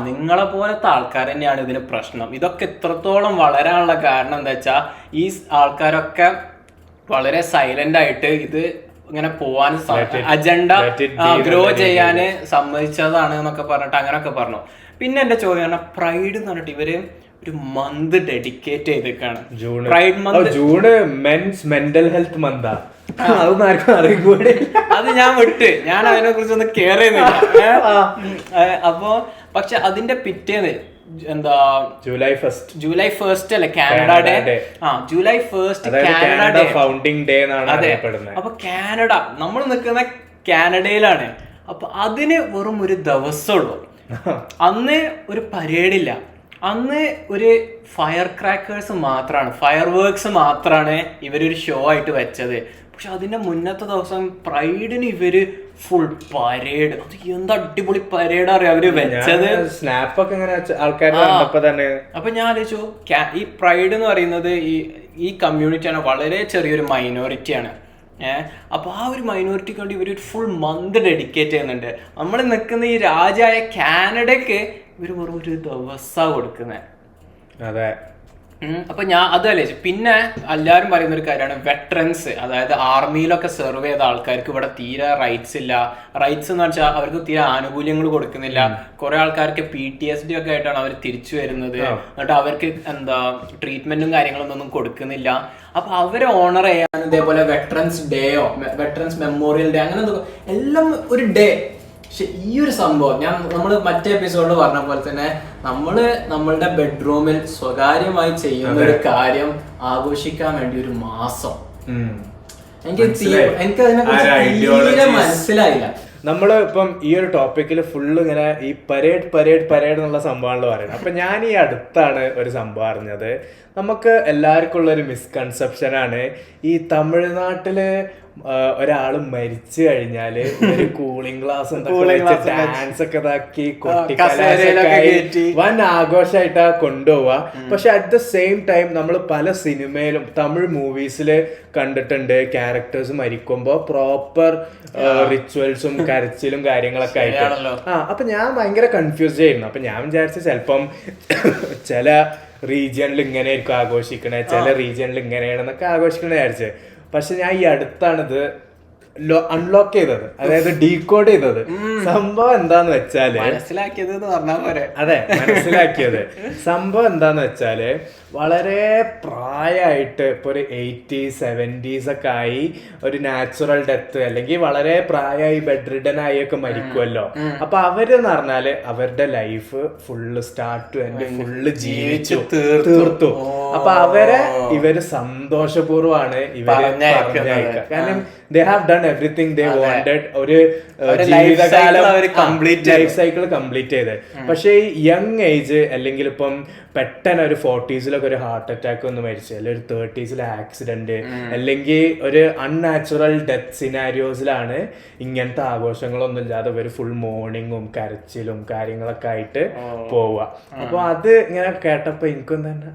നിങ്ങളെ പോലത്തെ ആൾക്കാർ തന്നെയാണ് ഇതിന് പ്രശ്നം. ഇതൊക്കെ ഇത്രത്തോളം വളരാനുള്ള കാരണം എന്താ വെച്ചാ ഈ ആൾക്കാരൊക്കെ വളരെ സൈലന്റ് ആയിട്ട് ഇത് ഇങ്ങനെ പോവാൻ അജണ്ട ഗ്രോ ചെയ്യാന് സമ്മതിച്ചതാണ് എന്നൊക്കെ പറഞ്ഞിട്ട് അങ്ങനെയൊക്കെ പറഞ്ഞു. പിന്നെ എന്റെ ചോദ്യം പ്രൈഡ് എന്ന് പറഞ്ഞിട്ട് ഇവര് ഒരു മന്ത് ഡെഡിക്കേറ്റ് ചെയ്തേക്കാണ്. Pride month, June men's mental health മന്താ. അത് ഞാൻ വിട്ട്, ഞാൻ അതിനെ കുറിച്ച് ഒന്ന് കെയർ ചെയ്യുന്നില്ല. അപ്പൊ പക്ഷെ അതിന്റെ പിറ്റേന്ന് എന്താ ജൂലൈ 1st അല്ലെ Canada day. July 1st Canada day, founding day എന്നാണ് അറിയപ്പെടുന്നത്. അപ്പൊ കാനഡ, നമ്മൾ നിൽക്കുന്ന കാനഡയിലാണ്. അപ്പൊ അതിന് വെറും ഒരു ദിവസമുള്ളൂ. അന്ന് ഒരു പരേഡില്ല, അന്ന് ഒരു ഫയർ ക്രാക്കേഴ്സ് മാത്രമാണ്, ഫയർ വർക്ക്സ് മാത്രമാണ് ഇവരൊരു ഷോ ആയിട്ട് വെച്ചത്. പക്ഷെ അതിന്റെ മുന്നത്തെ ദിവസം പ്രൈഡിന് ഇവര് ഫുൾ പരേഡ്. അത് എന്താ അടിപൊളി പരേഡ് അറിയാം അവര് വെച്ചത്. സ്നാപ്പൊക്കെ ഇങ്ങനെ ആൾക്കാർ കണ്ടപ്പോ തന്നെ. അപ്പൊ ഞാൻ ആലോചിച്ചു, ഈ പ്രൈഡ് എന്ന് പറയുന്നത് ഈ കമ്മ്യൂണിറ്റിയാണ് വളരെ ചെറിയൊരു മൈനോറിറ്റിയാണ്. അപ്പൊ ആ ഒരു മൈനോറിറ്റിക്ക് വേണ്ടി ഇവർ ഫുൾ മന്ത് ഡെഡിക്കേറ്റ് ചെയ്യുന്നുണ്ട്. നമ്മൾ നിൽക്കുന്ന ഈ രാജ്യമായ കാനഡയ്ക്ക് ഇവര് വെറും ഒരു ദിവസം കൊടുക്കുന്നത്. അതെ. അപ്പൊ ഞാൻ അതല്ലേ. പിന്നെ എല്ലാവരും പറയുന്ന ഒരു കാര്യമാണ് വെറ്ററൻസ്, അതായത് ആർമിയിലൊക്കെ സെർവ് ചെയ്ത ആൾക്കാർക്ക് ഇവിടെ തീരെ റൈറ്റ്സ് ഇല്ല. റൈറ്റ്സ് എന്ന് വെച്ചാൽ അവർക്ക് തീരെ ആനുകൂല്യങ്ങൾ കൊടുക്കുന്നില്ല. കുറെ ആൾക്കാർക്ക് PTSD ഒക്കെ ആയിട്ടാണ് അവർ തിരിച്ചു വരുന്നത്. എന്നിട്ട് അവർക്ക് ട്രീറ്റ്മെന്റും കാര്യങ്ങളൊന്നും കൊടുക്കുന്നില്ല. അപ്പൊ അവരെ ഓണർ ചെയ്യാൻ ഇതേപോലെ വെറ്ററൻസ് ഡേയോ വെറ്ററൻസ് മെമ്മോറിയൽ ഡേ അങ്ങനെ എല്ലാം ഒരു ഡേ. പക്ഷെ ഈ ഒരു സംഭവം നമ്മൾ മറ്റേ എപ്പിസോഡിൽ പറഞ്ഞ പോലെ തന്നെ നമ്മളുടെ ബെഡ്റൂമിൽ സ്വകാര്യമായി ചെയ്യുന്ന ഒരു കാര്യം ആഘോഷിക്കാൻ വേണ്ടി ഒരു മാസം, എനിക്ക് അതിനെ കുറിച്ച് മനസ്സിലായില്ല. നമ്മള് ഇപ്പം ഈ ഒരു ടോപ്പിക്കിൽ ഫുള്ള് ഇങ്ങനെ ഈ പരേഡ് എന്നുള്ള സംഭവമാണല്ലോ പറയുന്നത്. അപ്പൊ ഞാൻ ഈ അടുത്താണ് ഒരു സംഭവം അറിഞ്ഞത്. നമുക്ക് എല്ലാവർക്കും ഉള്ള ഒരു മിസ്കൺസെപ്ഷനാണ് ഈ തമിഴ്നാട്ടില് ഒരാള് മരിച്ചു കഴിഞ്ഞാല് കൂളിംഗ് ഗ്ലാസ് ഡാൻസ് ഒക്കെ ഇതാക്കി വൻ ആഘോഷമായിട്ടാ കൊണ്ടുപോവാ. പക്ഷെ അറ്റ് ദ സെയിം ടൈം നമ്മൾ പല സിനിമയിലും തമിഴ് മൂവീസില് കണ്ടിട്ടുണ്ട് ക്യാരക്ടേഴ്സ് മരിക്കുമ്പോ പ്രോപ്പർ റിച്വൽസും കരച്ചിലും കാര്യങ്ങളൊക്കെ ആയിട്ട്. അപ്പൊ ഞാൻ ഭയങ്കര കൺഫ്യൂസ് ചെയ്യുന്നു. അപ്പൊ ഞാൻ വിചാരിച്ച ചിലപ്പം ചില റീജിയണിൽ ഇങ്ങനെ ആയിരിക്കും ആഘോഷിക്കണേ, ചില റീജിയണിൽ ഇങ്ങനെയാണെന്നൊക്കെ ആഘോഷിക്കണേ വിചാരിച്ചത്. പക്ഷെ ഞാൻ ഈ അടുത്താണിത് അൺലോക്ക് ചെയ്തത്, അതായത് ഡീകോഡ് ചെയ്തത്. സംഭവം എന്താന്ന് വെച്ചാല് മനസ്സിലാക്കിയത് സംഭവം എന്താന്ന് വെച്ചാല് വളരെ പ്രായമായിട്ട് ഇപ്പൊ ഒരു 80s 70s ഒക്കെ ആയി ഒരു നാച്ചുറൽ ഡെത്ത് അല്ലെങ്കിൽ വളരെ പ്രായമായി ബെഡ് റിഡൻ ആയി ഒക്കെ മരിക്കുമല്ലോ. അപ്പൊ അവരെന്ന് പറഞ്ഞാല് അവരുടെ life full start to end full ജീവിച്ചു തീർത്തു. അപ്പൊ ഇവര് സന്തോഷപൂർവ്വമാണ് ഇവര് പറഞ്ഞയക്കുക. കാരണം they have done everything they wanted. ഒരു ജീവിതകാലം ലൈഫ് സൈക്കിൾ കംപ്ലീറ്റ് ചെയ്ത്. പക്ഷെ ഈ യങ് ഏജ് അല്ലെങ്കിൽ ഇപ്പം പെട്ടെന്ന് ഒരു 40s ഒരു ഹാർട്ട് അറ്റാക്ക് ഒന്ന് മരിച്ചു, അല്ലെങ്കിൽ ഒരു 30s ആക്സിഡന്റ്, അല്ലെങ്കിൽ ഒരു അൺനാച്ചുറൽ ഡെത്ത് സിനാരിയോസിലാണ് ഇങ്ങനത്തെ ആഘോഷങ്ങളൊന്നും ഇല്ലാതെ ഒരു ഫുൾ മോർണിംഗും കരച്ചിലും കാര്യങ്ങളൊക്കെ ആയിട്ട് പോവുക. അപ്പൊ അത് ഇങ്ങനെ കേട്ടപ്പോ എനിക്കും തന്നെ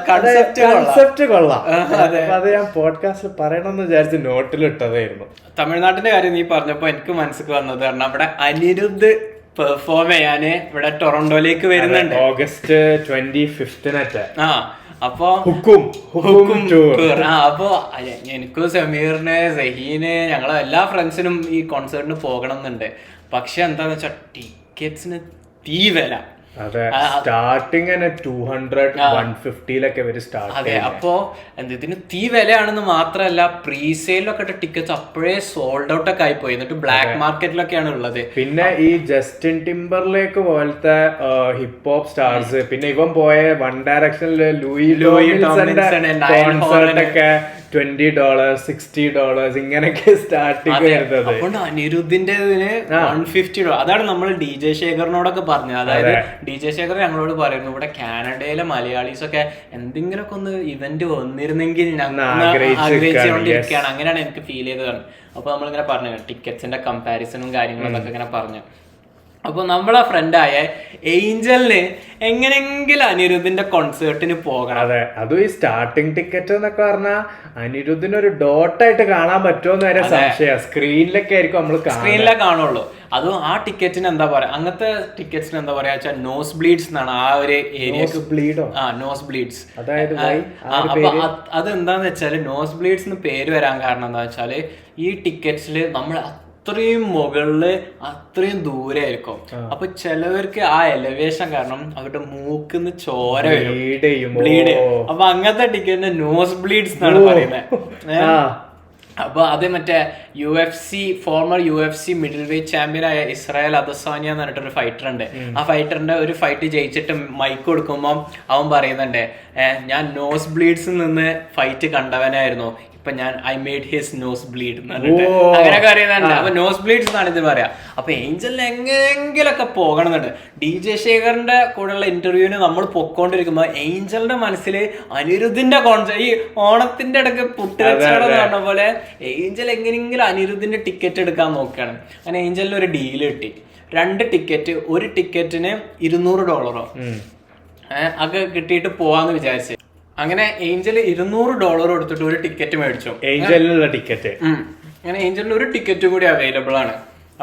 കൺസെപ്റ്റ് കൊള്ളാം. അപ്പൊ അത് ഞാൻ പോഡ്കാസ്റ്റിൽ പറയണമെന്ന് വിചാരിച്ച് നോട്ടിലിട്ടതായിരുന്നു. തമിഴ്നാട്ടിന്റെ കാര്യം നീ പറഞ്ഞപ്പോ എനിക്ക് മനസ്സിൽ വന്നത് കാരണം അവിടെ അനിരുദ്ധ് പെർഫോം ചെയ്യാന് ഇവിടെ ടൊറന്റോയിലേക്ക് വരുന്നുണ്ട് August 25th. അപ്പൊ അപ്പൊ എനിക്കും സമീറിന് സഹീന് ഞങ്ങളെ എല്ലാ ഫ്രണ്ട്സിനും ഈ കോൺസേർട്ടിന് പോകണം എന്നുണ്ട്. പക്ഷെ എന്താന്ന് വെച്ചാൽ ടിക്കറ്റ്സിന് തീ വില. സ്റ്റാർട്ടിങ് 200-150 വരെ സ്റ്റാർട്ട്. അതെ, അപ്പോ ഇതിന് തീ വിലയാണെന്ന് മാത്രമല്ല, പ്രീസെയിലൊക്കെ ടിക്കറ്റ്സ് അപ്പോഴേ സോൾഡ് ഔട്ട് ഒക്കെ ആയി പോയി. എന്നിട്ട് ബ്ലാക്ക് മാർക്കറ്റിലൊക്കെയാണ് ഉള്ളത്. പിന്നെ ഈ ജസ്റ്റിൻ ടിംബർലേക്ക് പോലത്തെ ഹിപ്പ് ഹോപ്പ് സ്റ്റാർസ്, പിന്നെ ഇവൻ പോയ വൺ ഡയറക്ഷനില് ലൂയി കോൺസേർട്ട് ഒക്കെ $20, $60 ഇങ്ങനെയൊക്കെ സ്റ്റാർട്ടിങ് വരുന്നത്. അപ്പോൾ അനിരുദ്ധിന്റെ $150. അതാണ് നമ്മൾ DJ ശേഖറിനോടൊക്കെ പറഞ്ഞത്. അതായത് DJ ശേഖർ ഞങ്ങളോട് പറയുന്നു, ഇവിടെ കാനഡയിലെ മലയാളീസ് ഒക്കെ എന്തെങ്കിലുമൊക്കെ ഒന്ന് ഇവന്റ് വന്നിരുന്നെങ്കിൽ ആഗ്രഹിച്ചുകൊണ്ടിരിക്കുകയാണ്. അങ്ങനെയാണ് എനിക്ക് ഫീൽ ചെയ്തത്. അപ്പൊ നമ്മളിങ്ങനെ പറഞ്ഞു ടിക്കറ്റ്സിന്റെ കമ്പാരിസണും കാര്യങ്ങളൊക്കെ ഇങ്ങനെ പറഞ്ഞു. അപ്പൊ നമ്മളെ ഫ്രണ്ടായ ഏഞ്ചലിന് എങ്ങനെങ്കിലും അനിരുദ്ധിന്റെ കോൺസേർട്ടിന് പോകണം. അതെ, അതും ഈ സ്റ്റാർട്ടിങ് ടിക്കറ്റ് എന്നൊക്കെ പറഞ്ഞാൽ അനിരുദ്ധിന് ഒരു ഡോട്ടായിട്ട് കാണാൻ പറ്റുമെന്ന് വരെ സംശയം. സ്ക്രീനിലൊക്കെ ആയിരിക്കും നമ്മൾ സ്ക്രീനിലേ കാണുള്ളൂ. അതും ആ ടിക്കറ്റിന് എന്താ പറയാ, അങ്ങനത്തെ ടിക്കറ്റ്സിന് എന്താ പറയാ വെച്ചാൽ നോസ് ബ്ലീഡ്സ് എന്നാണ് ആ ഒരു ഏരിയക്ക്. Nose bleeds. അപ്പൊ അതെന്താന്ന് വെച്ചാല് നോസ് ബ്ലീഡ്സ് എന്ന് പേര് വരാൻ കാരണം എന്താ വെച്ചാല് ഈ ടിക്കറ്റ്സിൽ നമ്മൾ അത്രയും മുകളില് അത്രയും ദൂരെ ആയിരിക്കും. അപ്പൊ ചിലവർക്ക് ആ എലവേഷൻ കാരണം അവരുടെ മൂക്കിന്ന് ചോര വരും, ബ്ലീഡ്. അപ്പൊ അങ്ങനത്തെ ടിക്കറ്റിന് നോസ് ബ്ലീഡ്സ് എന്നാണ് പറയുന്നത്. അപ്പൊ അത് മറ്റേ former UFC middleweight champion ആയ ഇസ്രായേൽ അദസാനിയ എന്ന് പറഞ്ഞിട്ടൊരു ഫൈറ്റർ ഉണ്ട്. ആ ഫൈറ്ററിന്റെ ഒരു ഫൈറ്റ് ജയിച്ചിട്ട് മൈക്ക് കൊടുക്കുമ്പോൾ അവൻ പറയുന്നുണ്ട്, ഞാൻ നോസ് ബ്ലീഡ്സിൽ നിന്ന് ഫൈറ്റ് കണ്ടവനായിരുന്നു, ഇപ്പൊ ഞാൻ I made his nose bleed അങ്ങനെയൊക്കെ അറിയുന്നുണ്ട്. അപ്പൊ നോസ് ബ്ലീഡ്സ് എന്നാണ് ഇത് പറയാ. അപ്പൊ ഏഞ്ചലിന് എങ്ങനെങ്കിലൊക്കെ പോകണമെന്നുണ്ട്. DJ ശേഖറിന്റെ കൂടെയുള്ള ഇന്റർവ്യൂവിന് നമ്മൾ പൊക്കോണ്ടിരിക്കുമ്പോ ഏഞ്ചലിന്റെ മനസ്സിൽ അനിരുദ്ധിന്റെ ഈ ഓണത്തിന്റെ ഇടയ്ക്ക് പുട്ടുകച്ചവടം എന്ന് പറഞ്ഞ പോലെ ഏഞ്ചൽ എങ്ങനെയെങ്കിലും അനിരുദ്ധിന്റെ ടിക്കറ്റ് എടുക്കാൻ നോക്കുകയാണ്. അങ്ങനെ ഏഞ്ചലിന് ഒരു ഡീല് കിട്ടി. 2 ടിക്കറ്റ്, ഒരു ടിക്കറ്റിന് $200 ഒക്കെ കിട്ടിയിട്ട് പോവാന്ന് വിചാരിച്ചു. അങ്ങനെ ഏഞ്ചൽ $200 കൊടുത്തിട്ട് ഒരു ടിക്കറ്റ് മേടിച്ചു. ഏഞ്ചലിനുള്ള ടിക്കറ്റ്. അങ്ങനെ ഏഞ്ചലിന് ഒരു ടിക്കറ്റ് കൂടി അവൈലബിൾ ആണ്.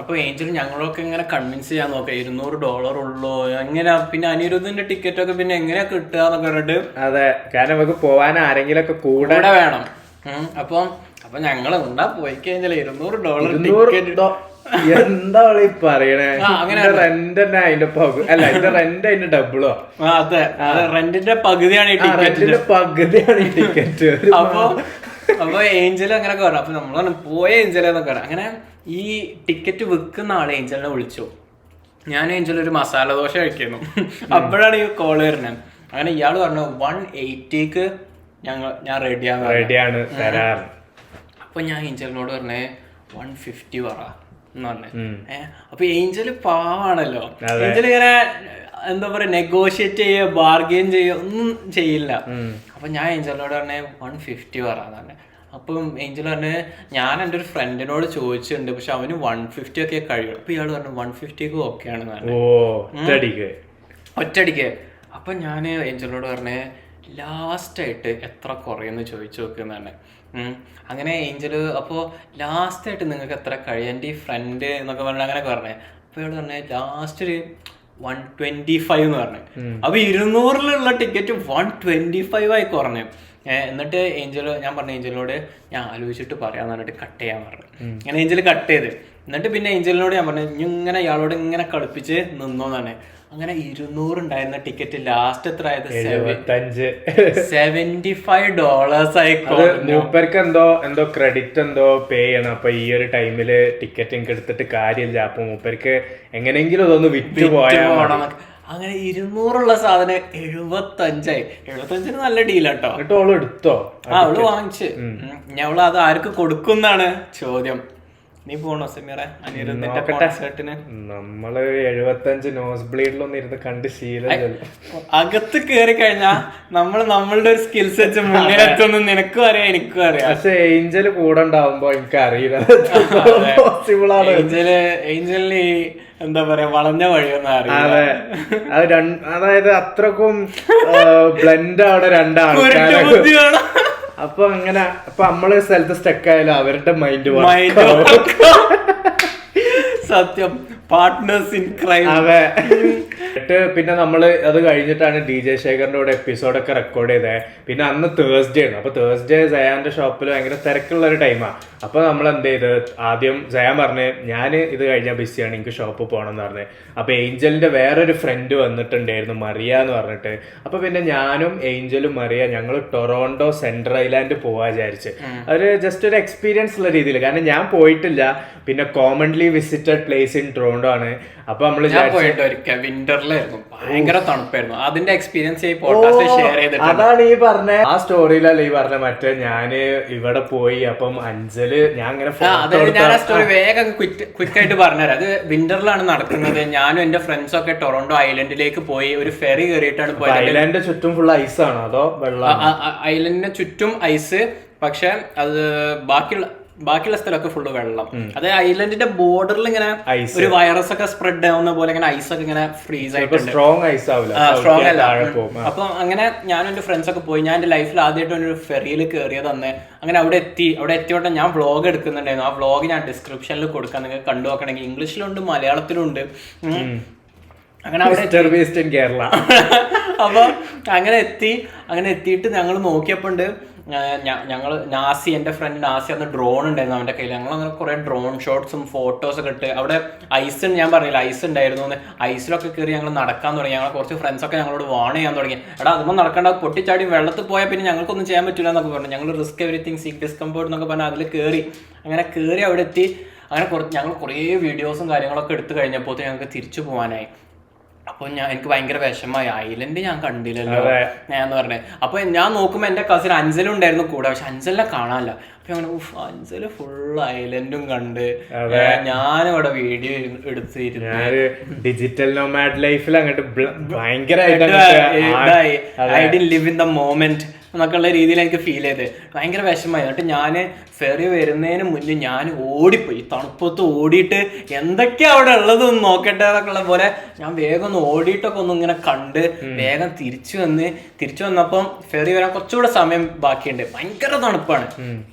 അപ്പൊ ഏഞ്ചൽ ഞങ്ങളൊക്കെ ഇങ്ങനെ കൺവിൻസ് ചെയ്യാൻ നോക്കാം, $200 ഉള്ളൂ, എങ്ങനെ പിന്നെ അനിരുദ്ധിന്റെ ടിക്കറ്റ് ഒക്കെ പിന്നെ എങ്ങനെയാ കിട്ടുക എന്നൊക്കെ പറഞ്ഞിട്ട്. അതെ, കാരണം നമുക്ക് പോവാൻ ആരെങ്കിലും ഒക്കെ കൂടെ വേണം. അപ്പൊ ഞങ്ങൾ ഉണ്ടാ പോയി കഴിഞ്ഞാൽ $200 എന്താ പറയണേ, റെന്റ് തന്നെ അതിന്റെ അല്ല അതിന്റെ റെന്റ് അതിന്റെ ഡബിളോ. അതെ, റെന്റിന്റെ പകുതിയാണ് ഈ ടിക്കറ്റ്. അപ്പൊ ഏഞ്ചൽ അങ്ങനെ പറഞ്ഞു. അപ്പൊ നമ്മളാണ് പോയ ഏഞ്ചൽ എന്നൊക്കെ പറഞ്ഞു. അങ്ങനെ ഈ ടിക്കറ്റ് വിൽക്കുന്ന ആളെ ഏഞ്ചലിനെ വിളിച്ചു. ഞാൻ ഏഞ്ചൽ ഒരു മസാല ദോശ കഴിക്കുന്നു. അപ്പോഴാണ് ഈ കോള് വരുന്നത്. അങ്ങനെ ഇയാള് പറഞ്ഞു 180 ഞാൻ റെഡിയാണ് തരാറ്. അപ്പൊ ഞാൻ ഏഞ്ചലിനോട് പറഞ്ഞേ 150 പറ എന്ന് പറഞ്ഞേ. അപ്പൊ ഏഞ്ചല് പാവാണല്ലോ. ഏഞ്ചൽ ഇങ്ങനെ എന്താ പറയാ നെഗോഷിയേറ്റ് ചെയ്യുക, ബാർഗെയിൻ ചെയ്യുക ഒന്നും ചെയ്യില്ല. അപ്പൊ ഞാൻ ഏഞ്ചലിനോട് പറഞ്ഞേ 150 പറയാന്ന് പറഞ്ഞേ. അപ്പം ഏഞ്ചൽ പറഞ്ഞ് ഞാൻ എൻ്റെ ഒരു ഫ്രണ്ടിനോട് ചോദിച്ചിട്ടുണ്ട്, പക്ഷെ അവന് 150 ഒക്കെ കഴിയും. അപ്പൊ ഇയാള് പറഞ്ഞു 150 ഓക്കെ ആണെന്ന് ഒറ്റടിക്ക്. അപ്പൊ ഞാൻ ഏഞ്ചലിനോട് പറഞ്ഞേ ലാസ്റ്റായിട്ട് എത്ര കുറയെന്ന് ചോദിച്ചു നോക്കുന്നതാണ്. അങ്ങനെ ഏഞ്ചല് അപ്പോൾ ലാസ്റ്റായിട്ട് നിങ്ങൾക്ക് എത്ര കഴിയും എൻ്റെ ഈ ഫ്രണ്ട് എന്നൊക്കെ പറഞ്ഞാൽ അങ്ങനെയൊക്കെ പറഞ്ഞേ. അപ്പോൾ ഇയാൾ പറഞ്ഞേ ലാസ്റ്റ് ഒരു 125 എന്ന് പറഞ്ഞു. അപ്പൊ 200 ടിക്കറ്റ് 125 ആയി കുറഞ്ഞു. എന്നിട്ട് ഞാൻ പറഞ്ഞു ഏഞ്ചലിനോട് ഞാൻ ആലോചിച്ചിട്ട് പറയാന്ന് പറഞ്ഞിട്ട് കട്ട് ചെയ്യാൻ പറഞ്ഞു. അങ്ങനെ ഏഞ്ചൽ കട്ട് ചെയ്ത്. എന്നിട്ട് പിന്നെ ഏഞ്ചലിനോട് ഞാൻ പറഞ്ഞു ഇങ്ങനെ ഇയാളോട് ഇങ്ങനെ കളിപ്പിച്ച് നിന്നോന്നാണ്. അങ്ങനെ 200 ഉണ്ടായിരുന്ന ടിക്കറ്റ് ലാസ്റ്റ് എത്ര ആയത് $75 ആയിക്കോ. മൂപ്പർക്ക് എന്തോ ക്രെഡിറ്റ് പേ ചെയ്യണം. അപ്പൊ ഈ ഒരു ടൈമില് ടിക്കറ്റ് എനിക്ക് എടുത്തിട്ട് കാര്യമില്ല. അപ്പൊ മൂപ്പർക്ക് എങ്ങനെയെങ്കിലും അതൊന്ന് വിറ്റ് പോകണം. അങ്ങനെ 200 സാധനം 75 75 നല്ല ഡീലാട്ടോ. എന്നിട്ട് അവള് എടുത്തോ? അവള് വാങ്ങിച്ച്. ഞവള് അത് ആർക്ക് കൊടുക്കുന്നാണ് ചോദ്യം. നീ പോണോ സമീറ അനിരുദ്ധിന്റെ കോൺസേർട്ടിന്? നമ്മള് 75 നോസ് ബ്ലീഡിലൊന്നും ഇരുന്ന് കണ്ട് ശീലം. അകത്ത് കേറി കഴിഞ്ഞാ നമ്മളുടെ ഒരു സ്കിൽസ് വെച്ച് മുന്നിലെത്തുന്നു. നിനക്കും അറിയാം എനിക്കും അറിയാം. പക്ഷെ ഏഞ്ചല് കൂടെ ഉണ്ടാവുമ്പോ എനിക്ക് അറിയില്ല. ഏഞ്ചലിന് എന്താ പറയാ വളഞ്ഞ വഴിയൊന്നും അറിയാം. അതായത് അത്രക്കും ബ്ലെൻഡ് ആണ് രണ്ടാൾക്കാരെ. അപ്പൊ അങ്ങനെ അപ്പൊ നമ്മള് സ്ഥലത്ത് സ്റ്റക്ക് ആയാലും അവരുടെ മൈൻഡ് സത്യം, പാർട്ട്നേഴ്സ് ഇൻ ക്രൈം. അതെ. പിന്നെ നമ്മള് അത് കഴിഞ്ഞിട്ടാണ് DJ ശേഖറിന്റെ കൂടെ എപ്പിസോഡൊക്കെ റെക്കോർഡ് ചെയ്തത്. പിന്നെ അന്ന് തേഴ്സ്ഡേ ആണ്. അപ്പൊ തേഴ്സ്ഡേ സയാന്റെ ഷോപ്പിൽ ഭയങ്കര തിരക്കുള്ള ഒരു ടൈമാണ്. അപ്പൊ നമ്മൾ എന്ത് ചെയ്ത്, ആദ്യം സയാൻ പറഞ്ഞ് ഞാൻ ഇത് കഴിഞ്ഞാൽ ബിസിയാണ്, എനിക്ക് ഷോപ്പിൽ പോകണം എന്ന് പറഞ്ഞ്. അപ്പൊ ഏഞ്ചലിന്റെ വേറൊരു ഫ്രണ്ട് വന്നിട്ടുണ്ടായിരുന്നു, മറിയ എന്ന് പറഞ്ഞിട്ട്. അപ്പൊ പിന്നെ ഞാനും ഏഞ്ചലും മറിയ ഞങ്ങൾ ടൊറോണ്ടോ സെൻട്രൽ ഐലാൻഡ് പോവാ വിചാരിച്ച്. ഒരു ജസ്റ്റ് ഒരു എക്സ്പീരിയൻസ് ഉള്ള രീതിയിൽ, കാരണം ഞാൻ പോയിട്ടില്ല. പിന്നെ commonly visited place in Toronto ആണ്. അപ്പൊ നമ്മള് വിന്ററിലായിരുന്നു, ഭയങ്കര തണുപ്പായിരുന്നു. അതിന്റെ എക്സ്പീരിയൻസ് ഷെയർ ചെയ്തിട്ടുണ്ട്. അതാണ് ഈ പറഞ്ഞ ആ സ്റ്റോറിയിലല്ല ഈ പറഞ്ഞ മറ്റേ ഞാന് ഇവിടെ പോയി. അപ്പം അഞ്ചല് ഞാൻ ഇങ്ങനെ ഞാൻ ആ സ്റ്റോറി വേഗം ക്വിക്കായിട്ട് പറഞ്ഞുതരാം. അത് വിന്ററിലാണ് നടക്കുന്നത്. ഞാനും എന്റെ ഫ്രണ്ട്സും ഒക്കെ ടൊറോണ്ടോ ഐലൻഡിലേക്ക് പോയി. ഒരു ഫെറി കയറിയിട്ടാണ് പോയത്. ഐലൻഡിന്റെ ചുറ്റും ഫുൾ ഐസ് ആണോ അതോ വെള്ളം? ഐലൻഡിന് ചുറ്റും ഐസ്, പക്ഷെ അത് ബാക്കിയുള്ള സ്ഥലമൊക്കെ ഫുള്ള് വെള്ളം. അത് ഐലൻഡിന്റെ ബോർഡറിൽ ഇങ്ങനെ ഒരു വൈറസ് ഒക്കെ സ്പ്രെഡ് ആവുന്ന പോലെ ഇങ്ങനെ ഐസ് ഒക്കെ ഇങ്ങനെ ഫ്രീസ് ആയിട്ടുണ്ട്. സ്ട്രോങ് ഐസ് ആവില്ല, സ്ട്രോങ് അല്ല. അപ്പൊ അങ്ങനെ ഞാനും എന്റെ ഫ്രണ്ട്സ് ഒക്കെ പോയി. ഞാൻ എന്റെ ലൈഫിൽ ആദ്യമായിട്ട് ഒരു ഫെറിയിൽ കയറിയത് അന്ന്. അങ്ങനെ അവിടെ എത്തിയോട്ടെ ഞാൻ വ്ളോഗ് എടുക്കുന്നുണ്ടായിരുന്നു. ആ വ്ളോഗ് ഞാൻ ഡിസ്ക്രിപ്ഷനിൽ കൊടുക്കാം, നിങ്ങൾക്ക് കണ്ടു നോക്കണമെങ്കിൽ. ഇംഗ്ലീഷിലുണ്ട്, മലയാളത്തിലും ഉണ്ട്. അങ്ങനെ അവിടെ കേരള. അപ്പൊ അങ്ങനെ എത്തിയിട്ട് ഞങ്ങൾ നോക്കിയപ്പോണ്ട് നാസി, എൻ്റെ ഫ്രണ്ട് നാസി, അന്ന് ഡ്രോൺ ഉണ്ടായിരുന്നു അവൻ്റെ കയ്യിൽ. ഞങ്ങൾ അങ്ങനെ കുറെ ഡ്രോൺ ഷോട്ട്സും ഫോട്ടോസൊക്കെ ഇട്ട്. അവിടെ ഐസ്, ഞാൻ പറഞ്ഞില്ല ഐസ് ഉണ്ടായിരുന്നു. ഐസിലൊക്കെ കയറി ഞങ്ങൾ നടക്കാൻ തുടങ്ങി. ഞങ്ങൾ കുറച്ച് ഫ്രണ്ട്സൊക്കെ ഞങ്ങളോട് വാൺ ചെയ്യാൻ തുടങ്ങി. എടാ അതൊന്നും നടക്കേണ്ട, പൊട്ടിച്ചാടി വെള്ളത്തിൽ പോയാൽ പിന്നെ ഞങ്ങൾക്കൊന്നും ചെയ്യാൻ പറ്റില്ല എന്നൊക്കെ പറഞ്ഞു. ഞങ്ങൾ റിസ്ക് എവരിത്തിങ് സീക്ക് ഡിസ്കംഫോർട്ട് എന്നൊക്കെ പറഞ്ഞാൽ അതിൽ കയറി അവിടെ എത്തി. അങ്ങനെ ഞങ്ങൾ കുറേ വീഡിയോസും കാര്യങ്ങളൊക്കെ എടുത്തു കഴിഞ്ഞപ്പോൾ ഞങ്ങൾക്ക് തിരിച്ചു പോകാനായി. അപ്പൊ എനിക്ക് ഭയങ്കര വിഷമമായി. ഐലൻഡ് ഞാൻ കണ്ടില്ലല്ലോ ഞാൻ പറഞ്ഞേ. അപ്പൊ ഞാൻ നോക്കുമ്പോ എന്റെ കസിൻ അഞ്ചലും ഉണ്ടായിരുന്നു കൂടെ, പക്ഷെ അഞ്ചലിനെ കാണാനില്ല. അപ്പൊ അങ്ങനെ അഞ്ചല് ഫുൾ ഐലൻഡും കണ്ട് ഞാനിവിടെ വീഡിയോ എടുത്തിരുന്നു. ഡിജിറ്റൽ നോമാഡ് ലൈഫിൽ അങ്ങോട്ട് ഭയങ്കര I didn't live in the moment എന്നൊക്കെയുള്ള രീതിയിൽ എനിക്ക് ഫീൽ ചെയ്ത് ഭയങ്കര വിഷമമായി. എന്നിട്ട് ഞാൻ ഫെറി വരുന്നതിന് മുന്നേ ഞാൻ ഓടിപ്പോയി, തണുപ്പത്ത് ഓടിയിട്ട് എന്തൊക്കെയാ അവിടെ ഉള്ളതൊന്നും നോക്കട്ടെ എന്നൊക്കെ ഉള്ള പോലെ ഞാൻ വേഗം ഒന്ന് ഓടിയിട്ടൊക്കെ ഒന്നും ഇങ്ങനെ കണ്ട് വേഗം തിരിച്ചു വന്നപ്പം ഫെറി വരാൻ കുറച്ചുകൂടെ സമയം ബാക്കിയുണ്ട്. ഭയങ്കര തണുപ്പാണ്.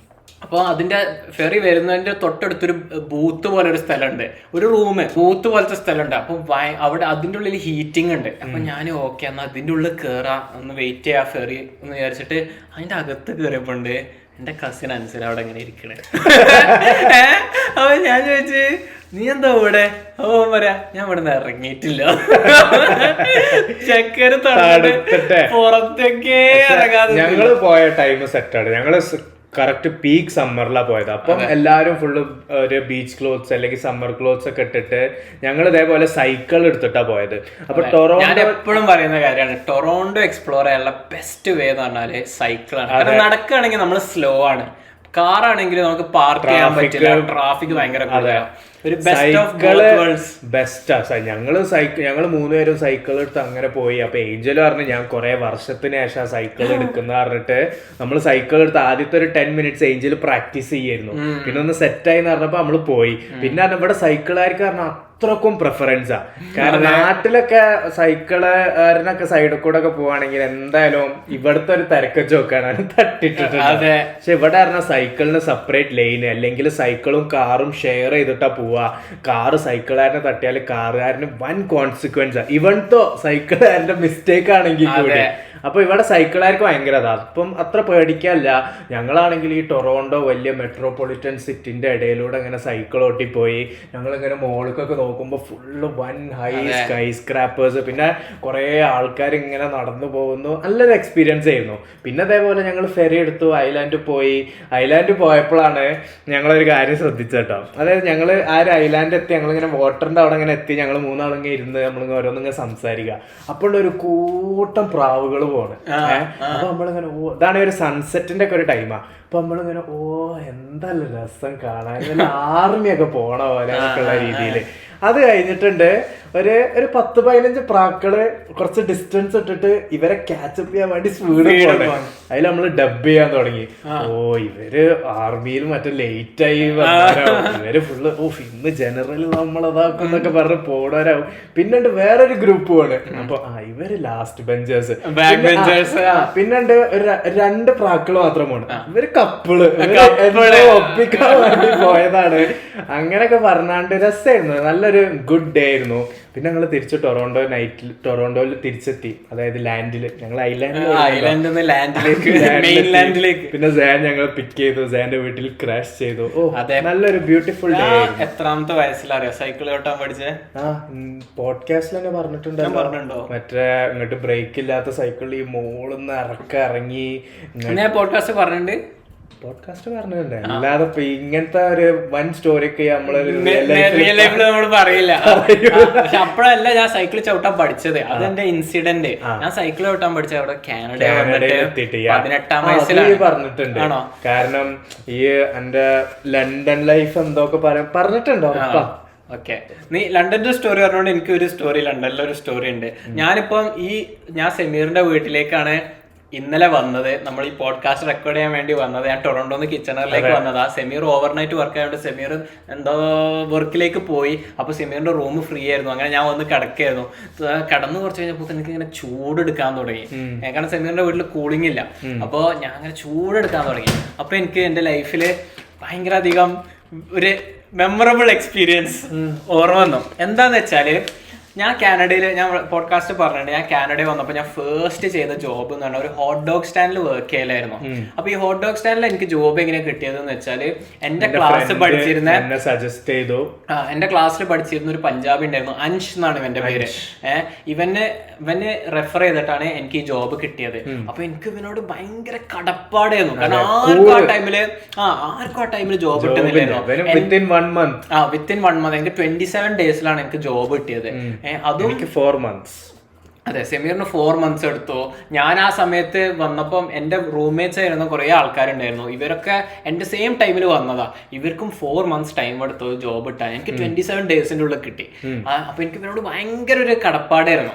അപ്പോൾ അതിന്റെ ഫെറി വരുന്നതിന്റെ തൊട്ടടുത്തൊരു ബൂത്ത് പോലെ ഒരു സ്ഥലമുണ്ട്, ഒരു റൂം ബൂത്ത് പോലത്തെ സ്ഥലമുണ്ട്. അപ്പൊ അവിടെ അതിൻ്റെ ഉള്ളിൽ ഹീറ്റിംഗ് ഉണ്ട്. അപ്പൊ ഞാൻ ഓക്കെ എന്നാൽ അതിൻ്റെ ഉള്ളിൽ കയറാം, ഒന്ന് വെയിറ്റ് ചെയ്യാം ഫെറി എന്ന് വിചാരിച്ചിട്ട് അതിന്റെ അകത്ത് കയറിയപ്പോണ്ട് എന്റെ കസിൻ അനുസരിച്ച് അവിടെ ഇങ്ങനെ ഇരിക്കണേ. അപ്പൊ ഞാൻ ചോദിച്ചു നീ എന്താ ഇവിടെ? ഓ പറയാ ഞാൻ ഇവിടെ നിന്ന് ഇറങ്ങിയിട്ടില്ല, ചക്കര് പുറത്തേക്കേ ഇറങ്ങാതെ. ഞങ്ങള് പോയ ടൈം സെറ്റാണ്. ഞങ്ങള് കറക്റ്റ് പീക്ക് സമ്മറിലാണ് പോയത്. അപ്പം എല്ലാവരും ഫുള്ള് ഒരു ബീച്ച് ക്ലോത്ത്സ് അല്ലെങ്കിൽ സമ്മർ ക്ലോത്ത്സ് ഒക്കെ ഇട്ടിട്ട് ഞങ്ങൾ ഇതേപോലെ സൈക്കിൾ എടുത്തിട്ടാ പോയത്. അപ്പൊ ടൊറോണ്ടോ എപ്പോഴും പറയുന്ന കാര്യമാണ്, ടൊറോണ്ടോ എക്സ്പ്ലോർ ചെയ്യാനുള്ള ബെസ്റ്റ് വേ എന്ന് പറഞ്ഞാല് സൈക്കിളാണ്. കാരണം നടക്കുകയാണെങ്കിൽ നമ്മൾ സ്ലോ ആണ്, കാറാണെങ്കിൽ നമുക്ക് പാർക്ക് ചെയ്യാൻ പറ്റില്ല, ട്രാഫിക് ഭയങ്കര കൂടുതലാണ്. ഞങ്ങള് മൂന്നുപേരും സൈക്കിൾ എടുത്ത് അങ്ങനെ പോയി. അപ്പൊ ഏഞ്ചല് പറഞ്ഞു ഞാൻ കുറെ വർഷത്തിന് ശേഷം സൈക്കിൾ എടുക്കുന്ന പറഞ്ഞിട്ട് നമ്മൾ സൈക്കിൾ എടുത്ത് ആദ്യത്തെ ഒരു 10 minutes ഏഞ്ചൽ പ്രാക്ടീസ് ചെയ്യായിരുന്നു. പിന്നെ ഒന്ന് സെറ്റായി എന്ന് പറഞ്ഞപ്പോ നമ്മള് പോയി. പിന്നെ ഇവിടെ സൈക്കിളുകാർക്ക് പറഞ്ഞാൽ അത്രക്കും പ്രിഫറൻസാ. കാരണം നാട്ടിലൊക്കെ സൈക്കിളുകാരനൊക്കെ സൈഡിൽ കൂടെ ഒക്കെ പോവാണെങ്കിൽ എന്തായാലും ഇവിടുത്തെ ഒരു തിരക്കച്ചോക്കാണ് തട്ടിട്ടിട്ടുണ്ട്. പക്ഷെ ഇവിടെ പറഞ്ഞാൽ സൈക്കിളിന് സെപ്പറേറ്റ് ലൈന്, അല്ലെങ്കിൽ സൈക്കിളും കാറും ഷെയർ ചെയ്തിട്ടാ പോവാ. കാറ് സൈക്കിളുകാരനെ തട്ടിയാൽ കാറുകാരന് വൻ കോൺസിക്വൻസാ, ഇവൻതോ സൈക്കിളുകാരന്റെ മിസ്റ്റേക്ക് ആണെങ്കിൽ കൂടി. അപ്പൊ ഇവിടെ സൈക്കിളുകാർക്ക് ഭയങ്കര അതാ. അപ്പം അത്ര പേടിക്കാനില്ല. ഞങ്ങളാണെങ്കിൽ ഈ ടൊറോണ്ടോ വലിയ മെട്രോപൊളിറ്റൻ സിറ്റിന്റെ ഇടയിലൂടെ ഇങ്ങനെ സൈക്കിൾ ഓട്ടിപ്പോയി. ഞങ്ങളിങ്ങനെ മോളിക്കൊക്കെ നോക്കുമ്പോൾ ഫുള്ള് വൻ ഹൈ സ്കൈ സ്ക്രാപ്പേഴ്സ്, പിന്നെ കുറേ ആൾക്കാർ ഇങ്ങനെ നടന്നു പോകുന്നു. നല്ലൊരു എക്സ്പീരിയൻസ് ആയിരുന്നു. പിന്നെ അതേപോലെ ഞങ്ങൾ ഫെറി എടുത്തു, ഐലാൻഡ് പോയി. ഐലാൻഡ് പോയപ്പോഴാണ് ഞങ്ങളൊരു കാര്യം ശ്രദ്ധിച്ചേട്ടോ. അതായത് ഞങ്ങൾ ആ ഒരു ഐലാൻഡ് എത്തി, ഞങ്ങളിങ്ങനെ വാട്ടറിന്റെ അവിടെ ഇങ്ങനെ എത്തി. ഞങ്ങൾ മൂന്നാളിങ്ങനെ ഇരുന്ന് നമ്മളിങ്ങനെ ഓരോന്നിങ്ങനെ സംസാരിക്കുക. അപ്പോൾ ഒരു കൂട്ടം പ്രാവുകൾ പോണ്. അപ്പൊ നമ്മളിങ്ങനെ ഇതാണ് ഒരു സൺസെറ്റിന്റെ ഒക്കെ ഒരു ടൈമാ. അപ്പൊ നമ്മളിങ്ങനെ എന്തല്ല രസം കാണാൻ, ആർമിയൊക്കെ പോണ പോലെ ഉള്ള രീതിയില്. അത് കഴിഞ്ഞിട്ടുണ്ട് ഒരു 10-15 പ്രാക്കള് കുറച്ച് ഡിസ്റ്റൻസ് ഇട്ടിട്ട് ഇവരെ ക്യാച്ചപ്പ് ചെയ്യാൻ വേണ്ടി സ്പീഡ് പോകണം. അതിൽ നമ്മള് ഡബ് ചെയ്യാൻ തുടങ്ങി. ഇവര് ആർമിയിൽ മറ്റേ ലേറ്റ് ആയി ഇവര് ഫുള്ള് ഇന്ന് ജനറൽ നമ്മളതാക്കും എന്നൊക്കെ പറഞ്ഞ് പോണവരാവും. പിന്നുണ്ട് വേറൊരു ഗ്രൂപ്പ് ആണ്. അപ്പൊ ഇവര് ലാസ്റ്റ് ബെഞ്ചേഴ്സ്. പിന്നുണ്ട് 2 പ്രാക്കള് മാത്രം പോണ്. ഇവര് കപ്പിള് ഒപ്പിക്കാൻ വേണ്ടി പോയതാണ്. അങ്ങനെയൊക്കെ പറഞ്ഞാണ്ട് രസമായിരുന്നു. നല്ലൊരു ഗുഡ് ഡേ ആയിരുന്നു. പിന്നെ ഞങ്ങള് തിരിച്ച് ടൊറോണ്ടോയിൽ തിരിച്ചെത്തി. അതായത് ലാൻഡില്. ഞങ്ങൾ ഐലാൻഡിലേക്ക്. പിന്നെ സാൻ ഞങ്ങൾ പിക്ക് ചെയ്തു. സാന്റെ വീട്ടിൽ ക്രാഷ് ചെയ്തു. നല്ലൊരു ബ്യൂട്ടിഫുൾ ഡേ. എത്രാമത്തെ വയസ്സിലറിയോ സൈക്കിൾ ഓട്ടാൻ പഠിച്ചേ? പോഡ്കാസ്റ്റിൽ തന്നെ പറഞ്ഞിട്ടുണ്ടോ? മറ്റേ ഇങ്ങോട്ട് ബ്രേക്ക് ഇല്ലാത്ത സൈക്കിളിൽ ഈ മോളിന്ന് ഇറങ്ങി. പോഡ്കാസ്റ്റ് പറഞ്ഞിട്ടുണ്ട്. അല്ലാതെ ഇങ്ങനത്തെ ഒരു വൻ സ്റ്റോറിയൊക്കെ റിയൽ ലൈഫിൽ നമ്മൾ പറയില്ല. പക്ഷെ അപ്പോഴല്ല ഞാൻ സൈക്കിൾ ചവിട്ടാൻ പഠിച്ചത്. അതെന്റെ ഇൻസിഡന്റ്. ഞാൻ സൈക്കിൾ ചവിട്ടാൻ പഠിച്ചത് അവിടെ കാനഡ 18 വയസ്സിലാണ് പറഞ്ഞിട്ടുണ്ട്. കാരണം ഈ എന്റെ ലണ്ടൻ ലൈഫ് എന്തൊക്കെ പറഞ്ഞിട്ടുണ്ടോ? ഓക്കെ, നീ ലണ്ടന്റെ സ്റ്റോറി പറഞ്ഞോണ്ട് എനിക്ക് ഒരു സ്റ്റോറി, ലണ്ടനിലെ ഒരു സ്റ്റോറി ഉണ്ട്. ഞാൻ സെമീറിന്റെ വീട്ടിലേക്കാണ് ഇന്നലെ വന്നത്. നമ്മൾ ഈ പോഡ്കാസ്റ്റ് റെക്കോർഡ് ചെയ്യാൻ വേണ്ടി വന്നത്. ഞാൻ ടൊറന്റോന്ന് കിച്ചണറിലേക്ക് വന്നതാ. സെമീർ ഓവർനൈറ്റ് വർക്ക് ആയതുകൊണ്ട് സെമീർ എന്തോ വർക്കിലേക്ക് പോയി. അപ്പൊ സെമീറിന്റെ റൂം ഫ്രീ ആയിരുന്നു. അങ്ങനെ ഞാൻ വന്ന് കിടക്കായിരുന്നു. കിടന്ന് കുറച്ച് കഴിഞ്ഞപ്പോൾ എനിക്ക് ഇങ്ങനെ ചൂടെടുക്കാൻ തുടങ്ങി. കാരണം സെമീറിന്റെ വീട്ടിൽ കൂളിംഗ് ഇല്ല. അപ്പോൾ ഞാൻ അങ്ങനെ ചൂടെടുക്കാൻ തുടങ്ങി. അപ്പൊ എനിക്ക് എന്റെ ലൈഫില് ഭയങ്കര അധികം ഒരു മെമ്മറബിൾ എക്സ്പീരിയൻസ് ഓർമ്മ വന്നു. എന്താന്ന് വെച്ചാല്, ഞാൻ പോഡ്കാസ്റ്റ് പറഞ്ഞിട്ടുണ്ട്, ഞാൻ കാനഡയിൽ വന്നപ്പോൾ ഞാൻ ഫസ്റ്റ് ചെയ്ത ജോബ് എന്ന് പറഞ്ഞാൽ ഒരു ഹോട്ട് ഡോഗ് സ്റ്റാൻഡിൽ വർക്ക് ചെയ്യലായിരുന്നു. അപ്പൊ ഈ ഹോട്ട് ഡോഗ് സ്റ്റാൻഡിൽ എനിക്ക് ജോബ് എങ്ങനെ കിട്ടിയതെന്ന് വെച്ചാല്, എന്റെ ക്ലാസ്സിൽ പഠിച്ചിരുന്ന ഒരു പഞ്ചാബി ഉണ്ടായിരുന്നു, അൻഷ് എന്നാണ് ഇവന്റെ പേര്. ഇവന് റെഫർ ചെയ്തിട്ടാണ് എനിക്ക് ഈ ജോബ് കിട്ടിയത്. അപ്പൊ എനിക്ക് ഇവനോട് ഭയങ്കര കടപ്പാടായിരുന്നു. കാരണം ആർക്കും ആ ടൈമില് ജോബ് കിട്ടുന്നില്ലായിരുന്നു. വിത്തിൻ 1 മന്ത് എനിക്ക് 27 ഡേയ്സിലാണ് എനിക്ക് ജോബ് കിട്ടിയത്. അതും 4 months. അതെ, സെമീറിന് 4 months എടുത്തു. ഞാൻ ആ സമയത്ത് വന്നപ്പം എൻ്റെ റൂംമേറ്റ്സ് ആയിരുന്ന കുറേ ആൾക്കാരുണ്ടായിരുന്നു. ഇവരൊക്കെ എൻ്റെ സെയിം ടൈമിൽ വന്നതാ. ഇവർക്കും 4 months ടൈം എടുത്തു ജോബ് കിട്ടാൻ. എനിക്ക് 27 ഡേയ്സിൻ്റെ ഉള്ളിൽ കിട്ടി. അപ്പൊ എനിക്ക് ഇവരോട് ഭയങ്കര ഒരു കടപ്പാടായിരുന്നു.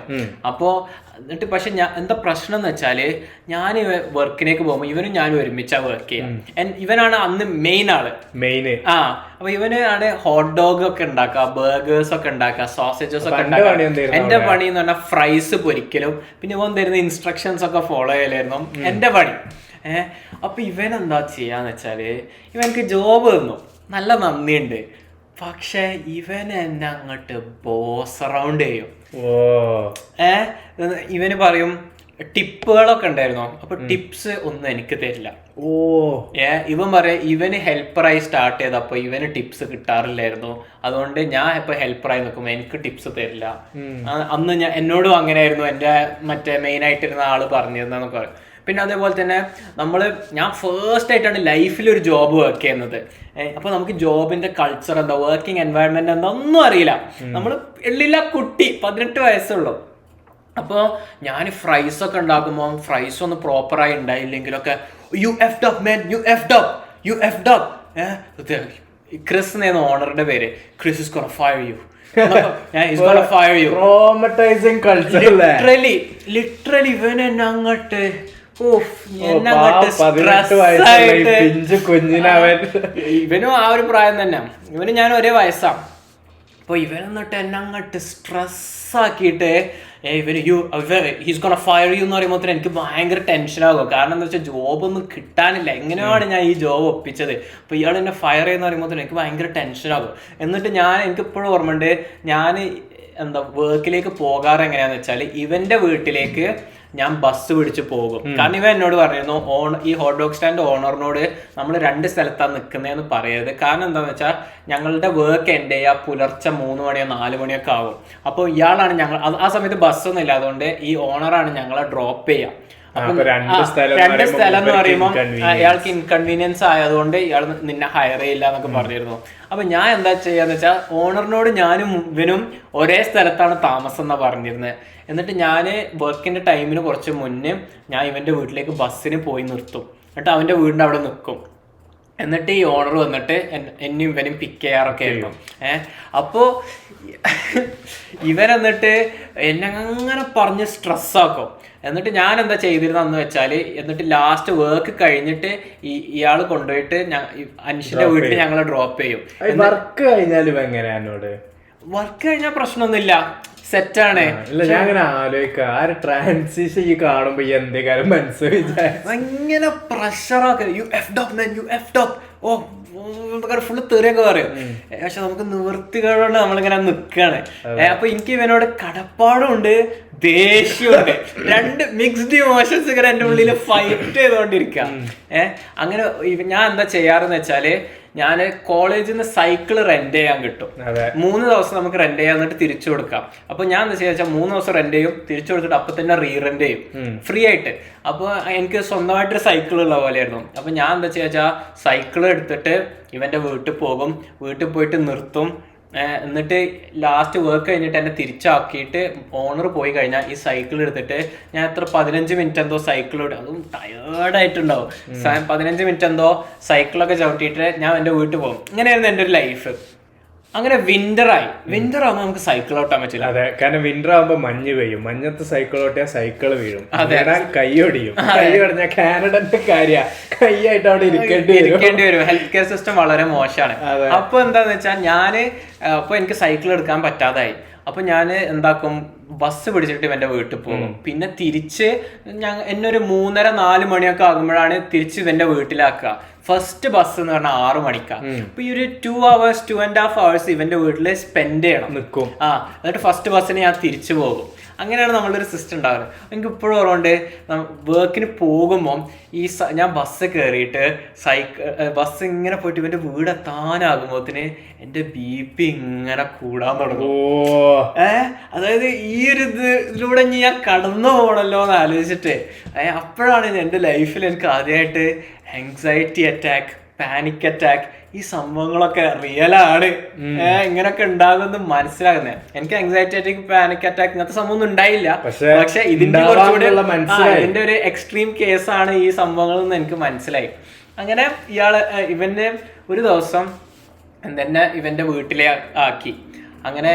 എന്നിട്ട് പക്ഷെ എന്താ പ്രശ്നം എന്ന് വെച്ചാല്, ഞാൻ വർക്കിലേക്ക് പോകുമ്പോൾ ഇവനും ഞാനും ഒരുമിച്ചാ വർക്ക് ചെയ്യാം. ഇവനാണ് അന്ന് മെയിൻ ആള്. അപ്പൊ ഇവന് ആണ് ഹോട്ട് ഡോഗ് ഒക്കെ ഉണ്ടാക്കുക, ബർഗേഴ്സ് ഒക്കെ ഉണ്ടാക്കുക, സോസേജസ് ഒക്കെ ഉണ്ടാക്കുക. എന്റെ പണി എന്ന് പറഞ്ഞാൽ ഫ്രൈസ് പൊരിക്കലും പിന്നെ ഇവൻ തരുന്ന ഇൻസ്ട്രക്ഷൻസ് ഒക്കെ ഫോളോ ചെയ്യലായിരുന്നു എന്റെ പണി. അപ്പൊ ഇവൻ എന്താ ചെയ്യാന്ന് വെച്ചാല്, ഇവനക്ക് ജോബ് തന്നു, നല്ല നന്ദിയുണ്ട്. പക്ഷെ ഇവൻ എന്നെ അങ്ങോട്ട് ബോസ് അറൗണ്ട് ചെയ്യും. ഇവന് പറയും ടിപ്പുകളൊക്കെ ഉണ്ടായിരുന്നു. അപ്പൊ ടിപ്സ് ഒന്നും എനിക്ക് തരില്ല. ഇവൻ പറയാം ഇവന് ഹെൽപ്പറായി സ്റ്റാർട്ട് ചെയ്തപ്പോ ഇവന് ടിപ്സ് കിട്ടാറില്ലായിരുന്നു. അതുകൊണ്ട് ഞാൻ ഇപ്പൊ ഹെൽപ്പറായി നിൽക്കുമ്പോ എനിക്ക് ടിപ്സ് തരില്ല. അന്ന് എന്നോടും അങ്ങനെയായിരുന്നു എന്റെ മറ്റേ മെയിൻ ആയിട്ടിരുന്ന ആള് പറഞ്ഞിരുന്നൊക്കെ പറയും. പിന്നെ അതേപോലെ തന്നെ ഞാൻ ഫസ്റ്റ് ആയിട്ടാണ് ലൈഫിൽ ഒരു ജോബ് വർക്ക് ചെയ്യുന്നത്. അപ്പൊ നമുക്ക് ജോബിന്റെ കൾച്ചർ എന്താ, വർക്കിംഗ് എൻവയറമെന്റ് എന്താ ഒന്നും അറിയില്ല. നമ്മൾ എള്ളില്ല കുട്ടി, 18 വയസ്സുള്ളൂ. അപ്പോൾ ഞാൻ ഫ്രൈസ് ഒക്കെ ഉണ്ടാക്കുമ്പോൾ ഫ്രൈസ് ഒന്ന് പ്രോപ്പറായി ഉണ്ടായില്ലെങ്കിലൊക്കെ ക്രിസ് എന്നായിരുന്നു ഓണറിന്റെ പേര്. Chris is gonna fire you. Literally ഇവൻ എന്നെ അങ്ങോട്ട് ഇവനും ആ ഒരു പ്രായം തന്നെ. ഇവനും ഞാൻ ഒരേ വയസ്സാ. അപ്പൊ ഇവനെന്നിട്ട് എന്നെ അങ്ങോട്ട് സ്ട്രെസ്സാക്കിയിട്ട് ഹീസ് ഗോണ ഫയർ യു എന്ന് പറയുമ്പോൾ എനിക്ക് ഭയങ്കര ടെൻഷനാകും. കാരണം എന്താ വെച്ചാൽ ജോബൊന്നും കിട്ടാനില്ല. എങ്ങനെയാണ് ഞാൻ ഈ ജോബ് ഒപ്പിച്ചത്? അപ്പോൾ ഇയാൾ എന്നെ ഫയർ ചെയ്യുന്ന പറയുമ്പോൾ എനിക്ക് ഭയങ്കര ടെൻഷനാകും. എന്നിട്ട് എനിക്കിപ്പോഴും ഓർമ്മയുണ്ട്, ഞാൻ വർക്കിലേക്ക് പോകാറ് എങ്ങനെയാന്ന് വെച്ചാൽ ഇവന്റെ വീട്ടിലേക്ക് ഞാൻ ബസ് പിടിച്ച് പോകും. കാരണം ഇവൻ എന്നോട് പറഞ്ഞിരുന്നു, ഈ ഹോട്ട് ഡോഗ് സ്റ്റാൻഡ് ഓണറിനോട് നമ്മൾ 2 സ്ഥലത്താണ് നിൽക്കുന്നതെന്ന് പറയരുത്. കാരണം എന്താണെന്ന് വെച്ചാൽ ഞങ്ങളുടെ വർക്ക് എൻഡ് ചെയ്യുക പുലർച്ചെ 3 മണിയോ 4 മണിയൊക്കെ ആകും. അപ്പോൾ ഇയാളാണ് ആ സമയത്ത് ബസ്സൊന്നും ഇല്ല, അതുകൊണ്ട് ഈ ഓണറാണ് ഞങ്ങളെ ഡ്രോപ്പ് ചെയ്യുക. രണ്ട് സ്ഥലം എന്ന് പറയുമ്പോൾ അയാൾക്ക് ഇൻകൺവീനിയൻസ് ആയതുകൊണ്ട് ഇയാൾ നിന്നെ ഹയർ ചെയ്യില്ല എന്നൊക്കെ പറഞ്ഞിരുന്നു. അപ്പൊ ഞാൻ എന്താ ചെയ്യാന്ന് വെച്ചാൽ ഓണറിനോട് ഞാനും ഇവനും ഒരേ സ്ഥലത്താണ് താമസം എന്നാ പറഞ്ഞിരുന്നത്. എന്നിട്ട് ഞാൻ വർക്കിന്റെ ടൈമിന് കുറച്ച് മുന്നേ ഞാൻ ഇവന്റെ വീട്ടിലേക്ക് ബസ്സിന് പോയി നിർത്തും. എന്നിട്ട് അവന്റെ വീടിന്റെ അവിടെ നിൽക്കും. എന്നിട്ട് ഈ ഓണർ വന്നിട്ട് എന്നും ഇവനും പിക്ക് ചെയ്യാറൊക്കെ ആയിരുന്നു. അപ്പോൾ ഇവൻ എന്നിട്ട് എന്നെ അങ്ങനെ പറഞ്ഞ് സ്ട്രെസ്സാക്കും. എന്നിട്ട് ഞാൻ എന്താ ചെയ്തിരുന്നെന്ന് വെച്ചാൽ, എന്നിട്ട് ലാസ്റ്റ് വർക്ക് കഴിഞ്ഞിട്ട് ഇയാൾ കൊണ്ടുപോയിട്ട് അനീഷിന്റെ വീട്ടിൽ ഞങ്ങൾ ഡ്രോപ്പ് ചെയ്യും. വർക്ക് കഴിഞ്ഞാലും എങ്ങനെയാണോട്? വർക്ക് കഴിഞ്ഞാൽ പ്രശ്നമൊന്നുമില്ല, സെറ്റാണ്. ഞാൻ അങ്ങനെ ആലോചിക്കാം, ആ ഒരു ട്രാൻസിഷൻ ഈ കാണുമ്പോ എന്തെങ്കിലും മനസ്സിൽ ഭയങ്കര പ്രഷറൊക്കെ, യു എഫ് ഡോപ്പ് മാൻ, യു എഫ് ഡോപ്പ്, ഓ ഫുള്ള് തെറിയൊക്കെ പറയും. പക്ഷെ നമുക്ക് നിവൃത്തികളോട് നമ്മളിങ്ങനെ നിൽക്കുകയാണ്. അപ്പൊ എനിക്ക് ഇവനോട് കടപ്പാടുണ്ട്, ദേഷ്യമുണ്ട്, രണ്ട് മിക്സ്ഡ് ഇമോഷൻസ് ഇങ്ങനെ എൻ്റെ ഉള്ളിൽ ഫൈറ്റ് ചെയ്തോണ്ടിരിക്കുക. അങ്ങനെ ഞാൻ എന്താ ചെയ്യാറെന്ന് വെച്ചാല്, ഞാൻ കോളേജിൽ നിന്ന് സൈക്കിള് റെന്റ് ചെയ്യാൻ കിട്ടും. 3 ദിവസം നമുക്ക് റെന്റ് ചെയ്യാൻ, എന്നിട്ട് തിരിച്ചു കൊടുക്കാം. അപ്പൊ ഞാൻ എന്താ ചെയ്യാ, 3 ദിവസം റെന്റ് ചെയ്യും, തിരിച്ചു കൊടുത്തിട്ട് അപ്പൊ തന്നെ റീ റെന്റ് ചെയ്യും ഫ്രീ ആയിട്ട്. അപ്പൊ എനിക്ക് സ്വന്തമായിട്ടൊരു സൈക്കിൾ ഉള്ള പോലെയായിരുന്നു. അപ്പൊ ഞാൻ എന്താ ചെയ്യാ, സൈക്കിൾ എടുത്തിട്ട് ഇവന്റെ വീട്ടിൽ പോകും, വീട്ടിൽ പോയിട്ട് നിർത്തും. എന്നിട്ട് ലാസ്റ്റ് വർക്ക് കഴിഞ്ഞിട്ട് എന്നെ തിരിച്ചാക്കിയിട്ട് ഓണർ പോയി കഴിഞ്ഞാൽ ഈ സൈക്കിൾ എടുത്തിട്ട് ഞാൻ എത്ര 15 മിനിറ്റ് എന്തോ സൈക്കിൾ ഓടി, അതും ടയേർഡായിട്ടുണ്ടാവും. 15 മിനിറ്റ് എന്തോ സൈക്കിളൊക്കെ ചവിട്ടിയിട്ട് ഞാൻ എൻ്റെ വീട്ടിൽ പോകും. ഇങ്ങനെയായിരുന്നു എൻ്റെ ഒരു ലൈഫ്. അങ്ങനെ വിന്റർ ആകുമ്പോൾ നമുക്ക് സൈക്കിൾ ഓട്ടാൻ പറ്റില്ല. അതെ, കാരണം വിന്റർ ആകുമ്പോൾ മഞ്ഞ് പെയ്യും, മഞ്ഞത്ത് സൈക്കിൾ ഓട്ടിയാൽ സൈക്കിൾ വീഴും, കൈയൊടിയും. കൈയൊടിഞ്ഞാൽ കാനഡന്റെ കാര്യ കൈയായിട്ട് അവിടെ ഇരിക്കേണ്ടി വരും. ഹെൽത്ത് കെയർ സിസ്റ്റം വളരെ മോശമാണ്. അപ്പൊ എന്താന്ന് വെച്ചാൽ അപ്പൊ എനിക്ക് സൈക്കിൾ എടുക്കാൻ പറ്റാതായി. അപ്പൊ ഞാൻ എന്താക്കും, ബസ് പിടിച്ചിട്ട് ഇവന്റെ വീട്ടിൽ പോകും. പിന്നെ തിരിച്ച് എന്നൊരു 3:30-4 മണിയൊക്കെ ആകുമ്പോഴാണ് തിരിച്ച് ഇവന്റെ വീട്ടിലാക്കുക. ഫസ്റ്റ് ബസ് എന്ന് പറഞ്ഞാൽ 6 മണിക്കാണ്. അപ്പൊ ഈ ഒരു 2 hours 2.5 hours ഇവന്റെ വീട്ടിൽ സ്പെൻഡ് ചെയ്യണം, നിൽക്കും. എന്നിട്ട് ഫസ്റ്റ് ബസ്സിന് ഞാൻ തിരിച്ചു പോകും. അങ്ങനെയാണ് നമ്മളൊരു സിസ്റ്റം ഉണ്ടാവുന്നത്. എനിക്ക് ഇപ്പോഴും ഓർമ്മയുണ്ട്, വർക്കിന് പോകുമ്പോൾ ഞാൻ ബസ് കയറിയിട്ട് ബസ് ഇങ്ങനെ പോയിട്ട് ഇവന്റെ വീട് എത്താനാകുമ്പോത്തിന് എൻ്റെ BP ഇങ്ങനെ കൂടാൻ തുടങ്ങും. അതായത് ഈ ഒരു ഇതിലൂടെ ഞാൻ കടന്നു പോകണല്ലോ എന്ന് ആലോചിച്ചിട്ട് അപ്പോഴാണ് എൻ്റെ ലൈഫിൽ എനിക്ക് ആദ്യമായിട്ട് ആങ്സൈറ്റി അറ്റാക്ക്, പാനിക് അറ്റാക്ക്, ഈ സംഭവങ്ങളൊക്കെ റിയലാണ്, ഇങ്ങനൊക്കെ ഉണ്ടാകുമെന്ന് മനസ്സിലാകുന്നത്. എനിക്ക് ആങ്സൈറ്റി അറ്റാക്ക്, പാനിക് അറ്റാക്ക് ഇങ്ങനത്തെ സംഭവം ഒന്നും ഉണ്ടായില്ല. പക്ഷെ ഇതിന്റെ ഒരു എക്സ്ട്രീം കേസാണ് ഈ സംഭവങ്ങൾ എന്ന് എനിക്ക് മനസ്സിലായി. അങ്ങനെ ഇവന്റെ ഒരു ദിവസം തന്നെ ഇവന്റെ വീട്ടിലെ ആക്കി. അങ്ങനെ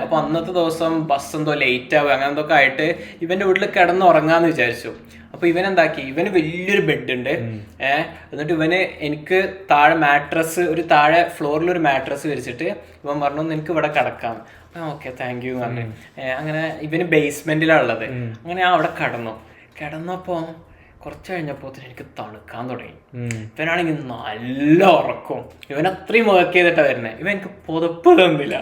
അപ്പൊ അന്നത്തെ ദിവസം ബസ് എന്തോ ലേറ്റ് ആവുക അങ്ങനെ എന്തൊക്കെ ആയിട്ട് ഇവന്റെ വീട്ടിൽ കിടന്നുറങ്ങാന്ന് വിചാരിച്ചു. അപ്പൊ ഇവൻ എന്താക്കി, ഇവന് വലിയൊരു ബെഡ് ഉണ്ട്. എന്നിട്ട് എനിക്ക് താഴെ താഴെ ഫ്ലോറിൽ ഒരു മാട്രസ് വിരിച്ചിട്ട് ഇവൻ പറഞ്ഞു, നിനക്ക് ഇവിടെ കിടക്കാം. ഓക്കെ താങ്ക് യു പറഞ്ഞു. അങ്ങനെ ഇവന് ബേസ്മെന്റിലാണുള്ളത്. അങ്ങനെ ഞാൻ അവിടെ കിടന്നപ്പോ കുറച്ച് കഴിഞ്ഞപ്പോ എനിക്ക് തണുക്കാൻ തുടങ്ങി. ഇവനാണെങ്കിൽ നല്ല ഉറക്കും. ഇവൻ അത്രയും വർക്ക് ചെയ്തിട്ടാ വരുന്നത്. ഇവൻ എനിക്ക് പുതപ്പ് തന്നില്ല,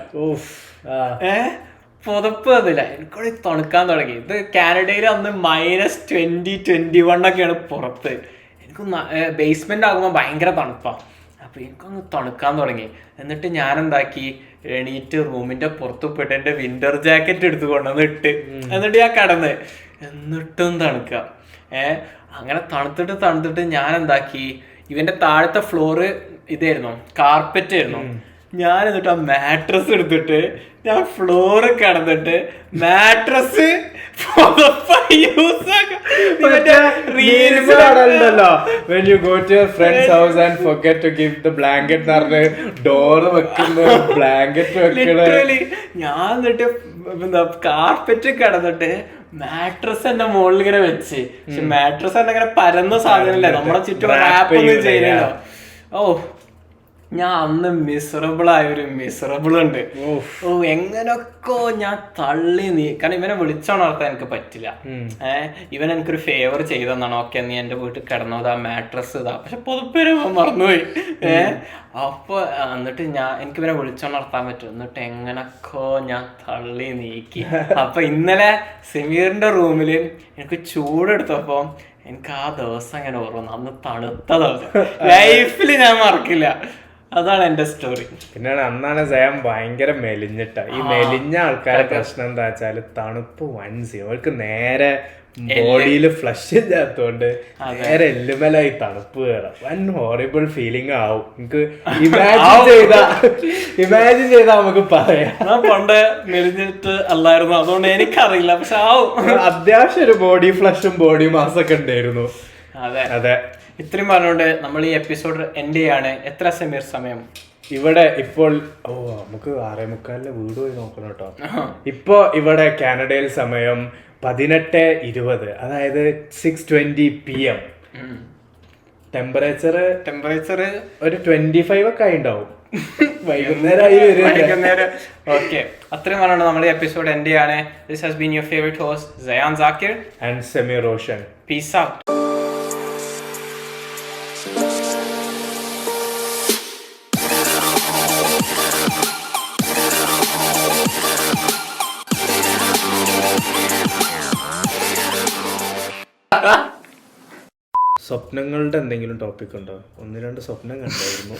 പുതപ്പ് തന്നില്ല. എനിക്കവിടെ തണുക്കാൻ തുടങ്ങി. ഇത് കാനഡയിൽ അന്ന് -20, -21 ഒക്കെയാണ് പുറത്ത്. എനിക്ക് ബേസ്മെന്റ് ആകുമ്പോൾ ഭയങ്കര തണുപ്പാണ്. അപ്പൊ എനിക്കൊന്ന് തണുക്കാൻ തുടങ്ങി. എന്നിട്ട് ഞാൻ എന്താക്കി, എണീറ്റ് റൂമിന്റെ പുറത്ത് പോയിട്ട് എന്റെ വിന്റർ ജാക്കറ്റ് എടുത്ത് കൊണ്ടുവന്ന് ഇട്ട്, എന്നിട്ട് ഞാൻ കിടന്ന്, എന്നിട്ടും തണുക്കുക. അങ്ങനെ തണുത്തിട്ട് ഞാൻ എന്താക്കി, ഇവന്റെ താഴത്തെ ഫ്ലോറ് ഇതായിരുന്നു, കാർപ്പറ്റ് ആയിരുന്നു. ഞാൻ എന്നിട്ട് ആ മാട്രസ് എടുത്തിട്ട് ഞാൻ ഫ്ലോറ് കിടന്നിട്ട് mattress when you go to your friend's house and forget to give the blanket എന്ന് പറഞ്ഞ് ഡോറ് വെക്കുന്ന ബ്ലാങ്കറ്റ് വെക്കണ. ഞാൻ എന്നിട്ട് എന്താ കാർപ്പറ്റ് കിടന്നിട്ട് മാട്രസ് എന്റെ മുകളിൽ ഇങ്ങനെ വെച്ച്. പക്ഷെ മാട്രസ് തന്നെ ഇങ്ങനെ പരന്ന സാധനമല്ലേ, നമ്മളെ ചുറ്റും റാപ്പ് ഒന്നും ചെയ്യണല്ലോ. ഞാൻ അന്ന് മിസറബിൾ ഉണ്ട്. എങ്ങനൊക്കെ ഞാൻ തള്ളി കാരണം ഇവനെ വിളിച്ചോണർത്താൻ എനിക്ക് പറ്റില്ല. ഇവൻ എനിക്കൊരു ഫേവർ ചെയ്തെന്നാണ്. ഓക്കെ നീ എന്റെ വീട്ടിൽ കിടന്നത്, ആ മാട്രസ് ഇതാ, പക്ഷെ പൊതുപ്പേര് മറന്നുപോയി. അപ്പൊ എന്നിട്ട് എനിക്ക് ഇവനെ വിളിച്ചോണർത്താൻ പറ്റും. എന്നിട്ട് എങ്ങനൊക്കെ ഞാൻ തള്ളി നീക്കി. അപ്പൊ ഇന്നലെ സമീറിന്റെ റൂമില് എനിക്ക് ചൂടെടുത്തപ്പോ എനിക്ക് ആ ദിവസം അങ്ങനെ ഓർമ്മ, അന്ന് തണുത്ത ദിവസം ലൈഫിൽ ഞാൻ മറക്കില്ല. അതാണ് എന്റെ സ്റ്റോറി. പിന്നെ അന്നാണ് ജയം ഭയങ്കര മെലിഞ്ഞിട്ട. ഈ മെലിഞ്ഞ ആൾക്കാരുടെ പ്രശ്നം എന്താ വെച്ചാല് തണുപ്പ് വൻസി, അവർക്ക് നേരെ ബോഡിയിൽ ഫ്ലഷ് ഇല്ലാത്തോണ്ട് നേരെ എല്ലുമലായി തണുപ്പ് കയറാം. വൻ ഹോറിബിൾ ഫീലിംഗ് ആവും. എനിക്ക് ഇമാജിൻ ചെയ്താ നമുക്ക് പറയാം. പണ്ട് മെലിഞ്ഞിട്ട് അല്ലായിരുന്നു, അതുകൊണ്ട് എനിക്കറിയില്ല. പക്ഷെ ആവും. അത്യാവശ്യം ഒരു ബോഡി ഫ്ലഷും ബോഡി മാസൊക്കെ ഉണ്ടായിരുന്നു. അതെ അതെ. ഇത്രയും പറഞ്ഞുകൊണ്ട് നമ്മൾ ഈ എപ്പിസോഡ് എൻഡ് ചെയ്യാണ്. എത്ര സമീർ സമയം ഇവിടെ ഇപ്പോൾ നമുക്ക് 6:45 വീട് പോയി നോക്കണം കേട്ടോ. ഇപ്പൊ ഇവിടെ കാനഡയിൽ സമയം 18:20, അതായത് 6:20 PM. ടെമ്പറേച്ചർ ഒരു 25 ഒക്കെ ആയിണ്ടാവും. വൈകുന്നേരം. ഓക്കെ, അത്രയും പറഞ്ഞുകൊണ്ട് നമ്മുടെ എപ്പിസോഡ് എൻഡ് ചെയ്യാണ്. This has been your favourite host Sayan Zakir and Sameer Roshan. Peace out. സ്വപ്നങ്ങളുടെ എന്തെങ്കിലും ടോപ്പിക് ഉണ്ടോ? 1-2 സ്വപ്നം കണ്ടായിരുന്നു.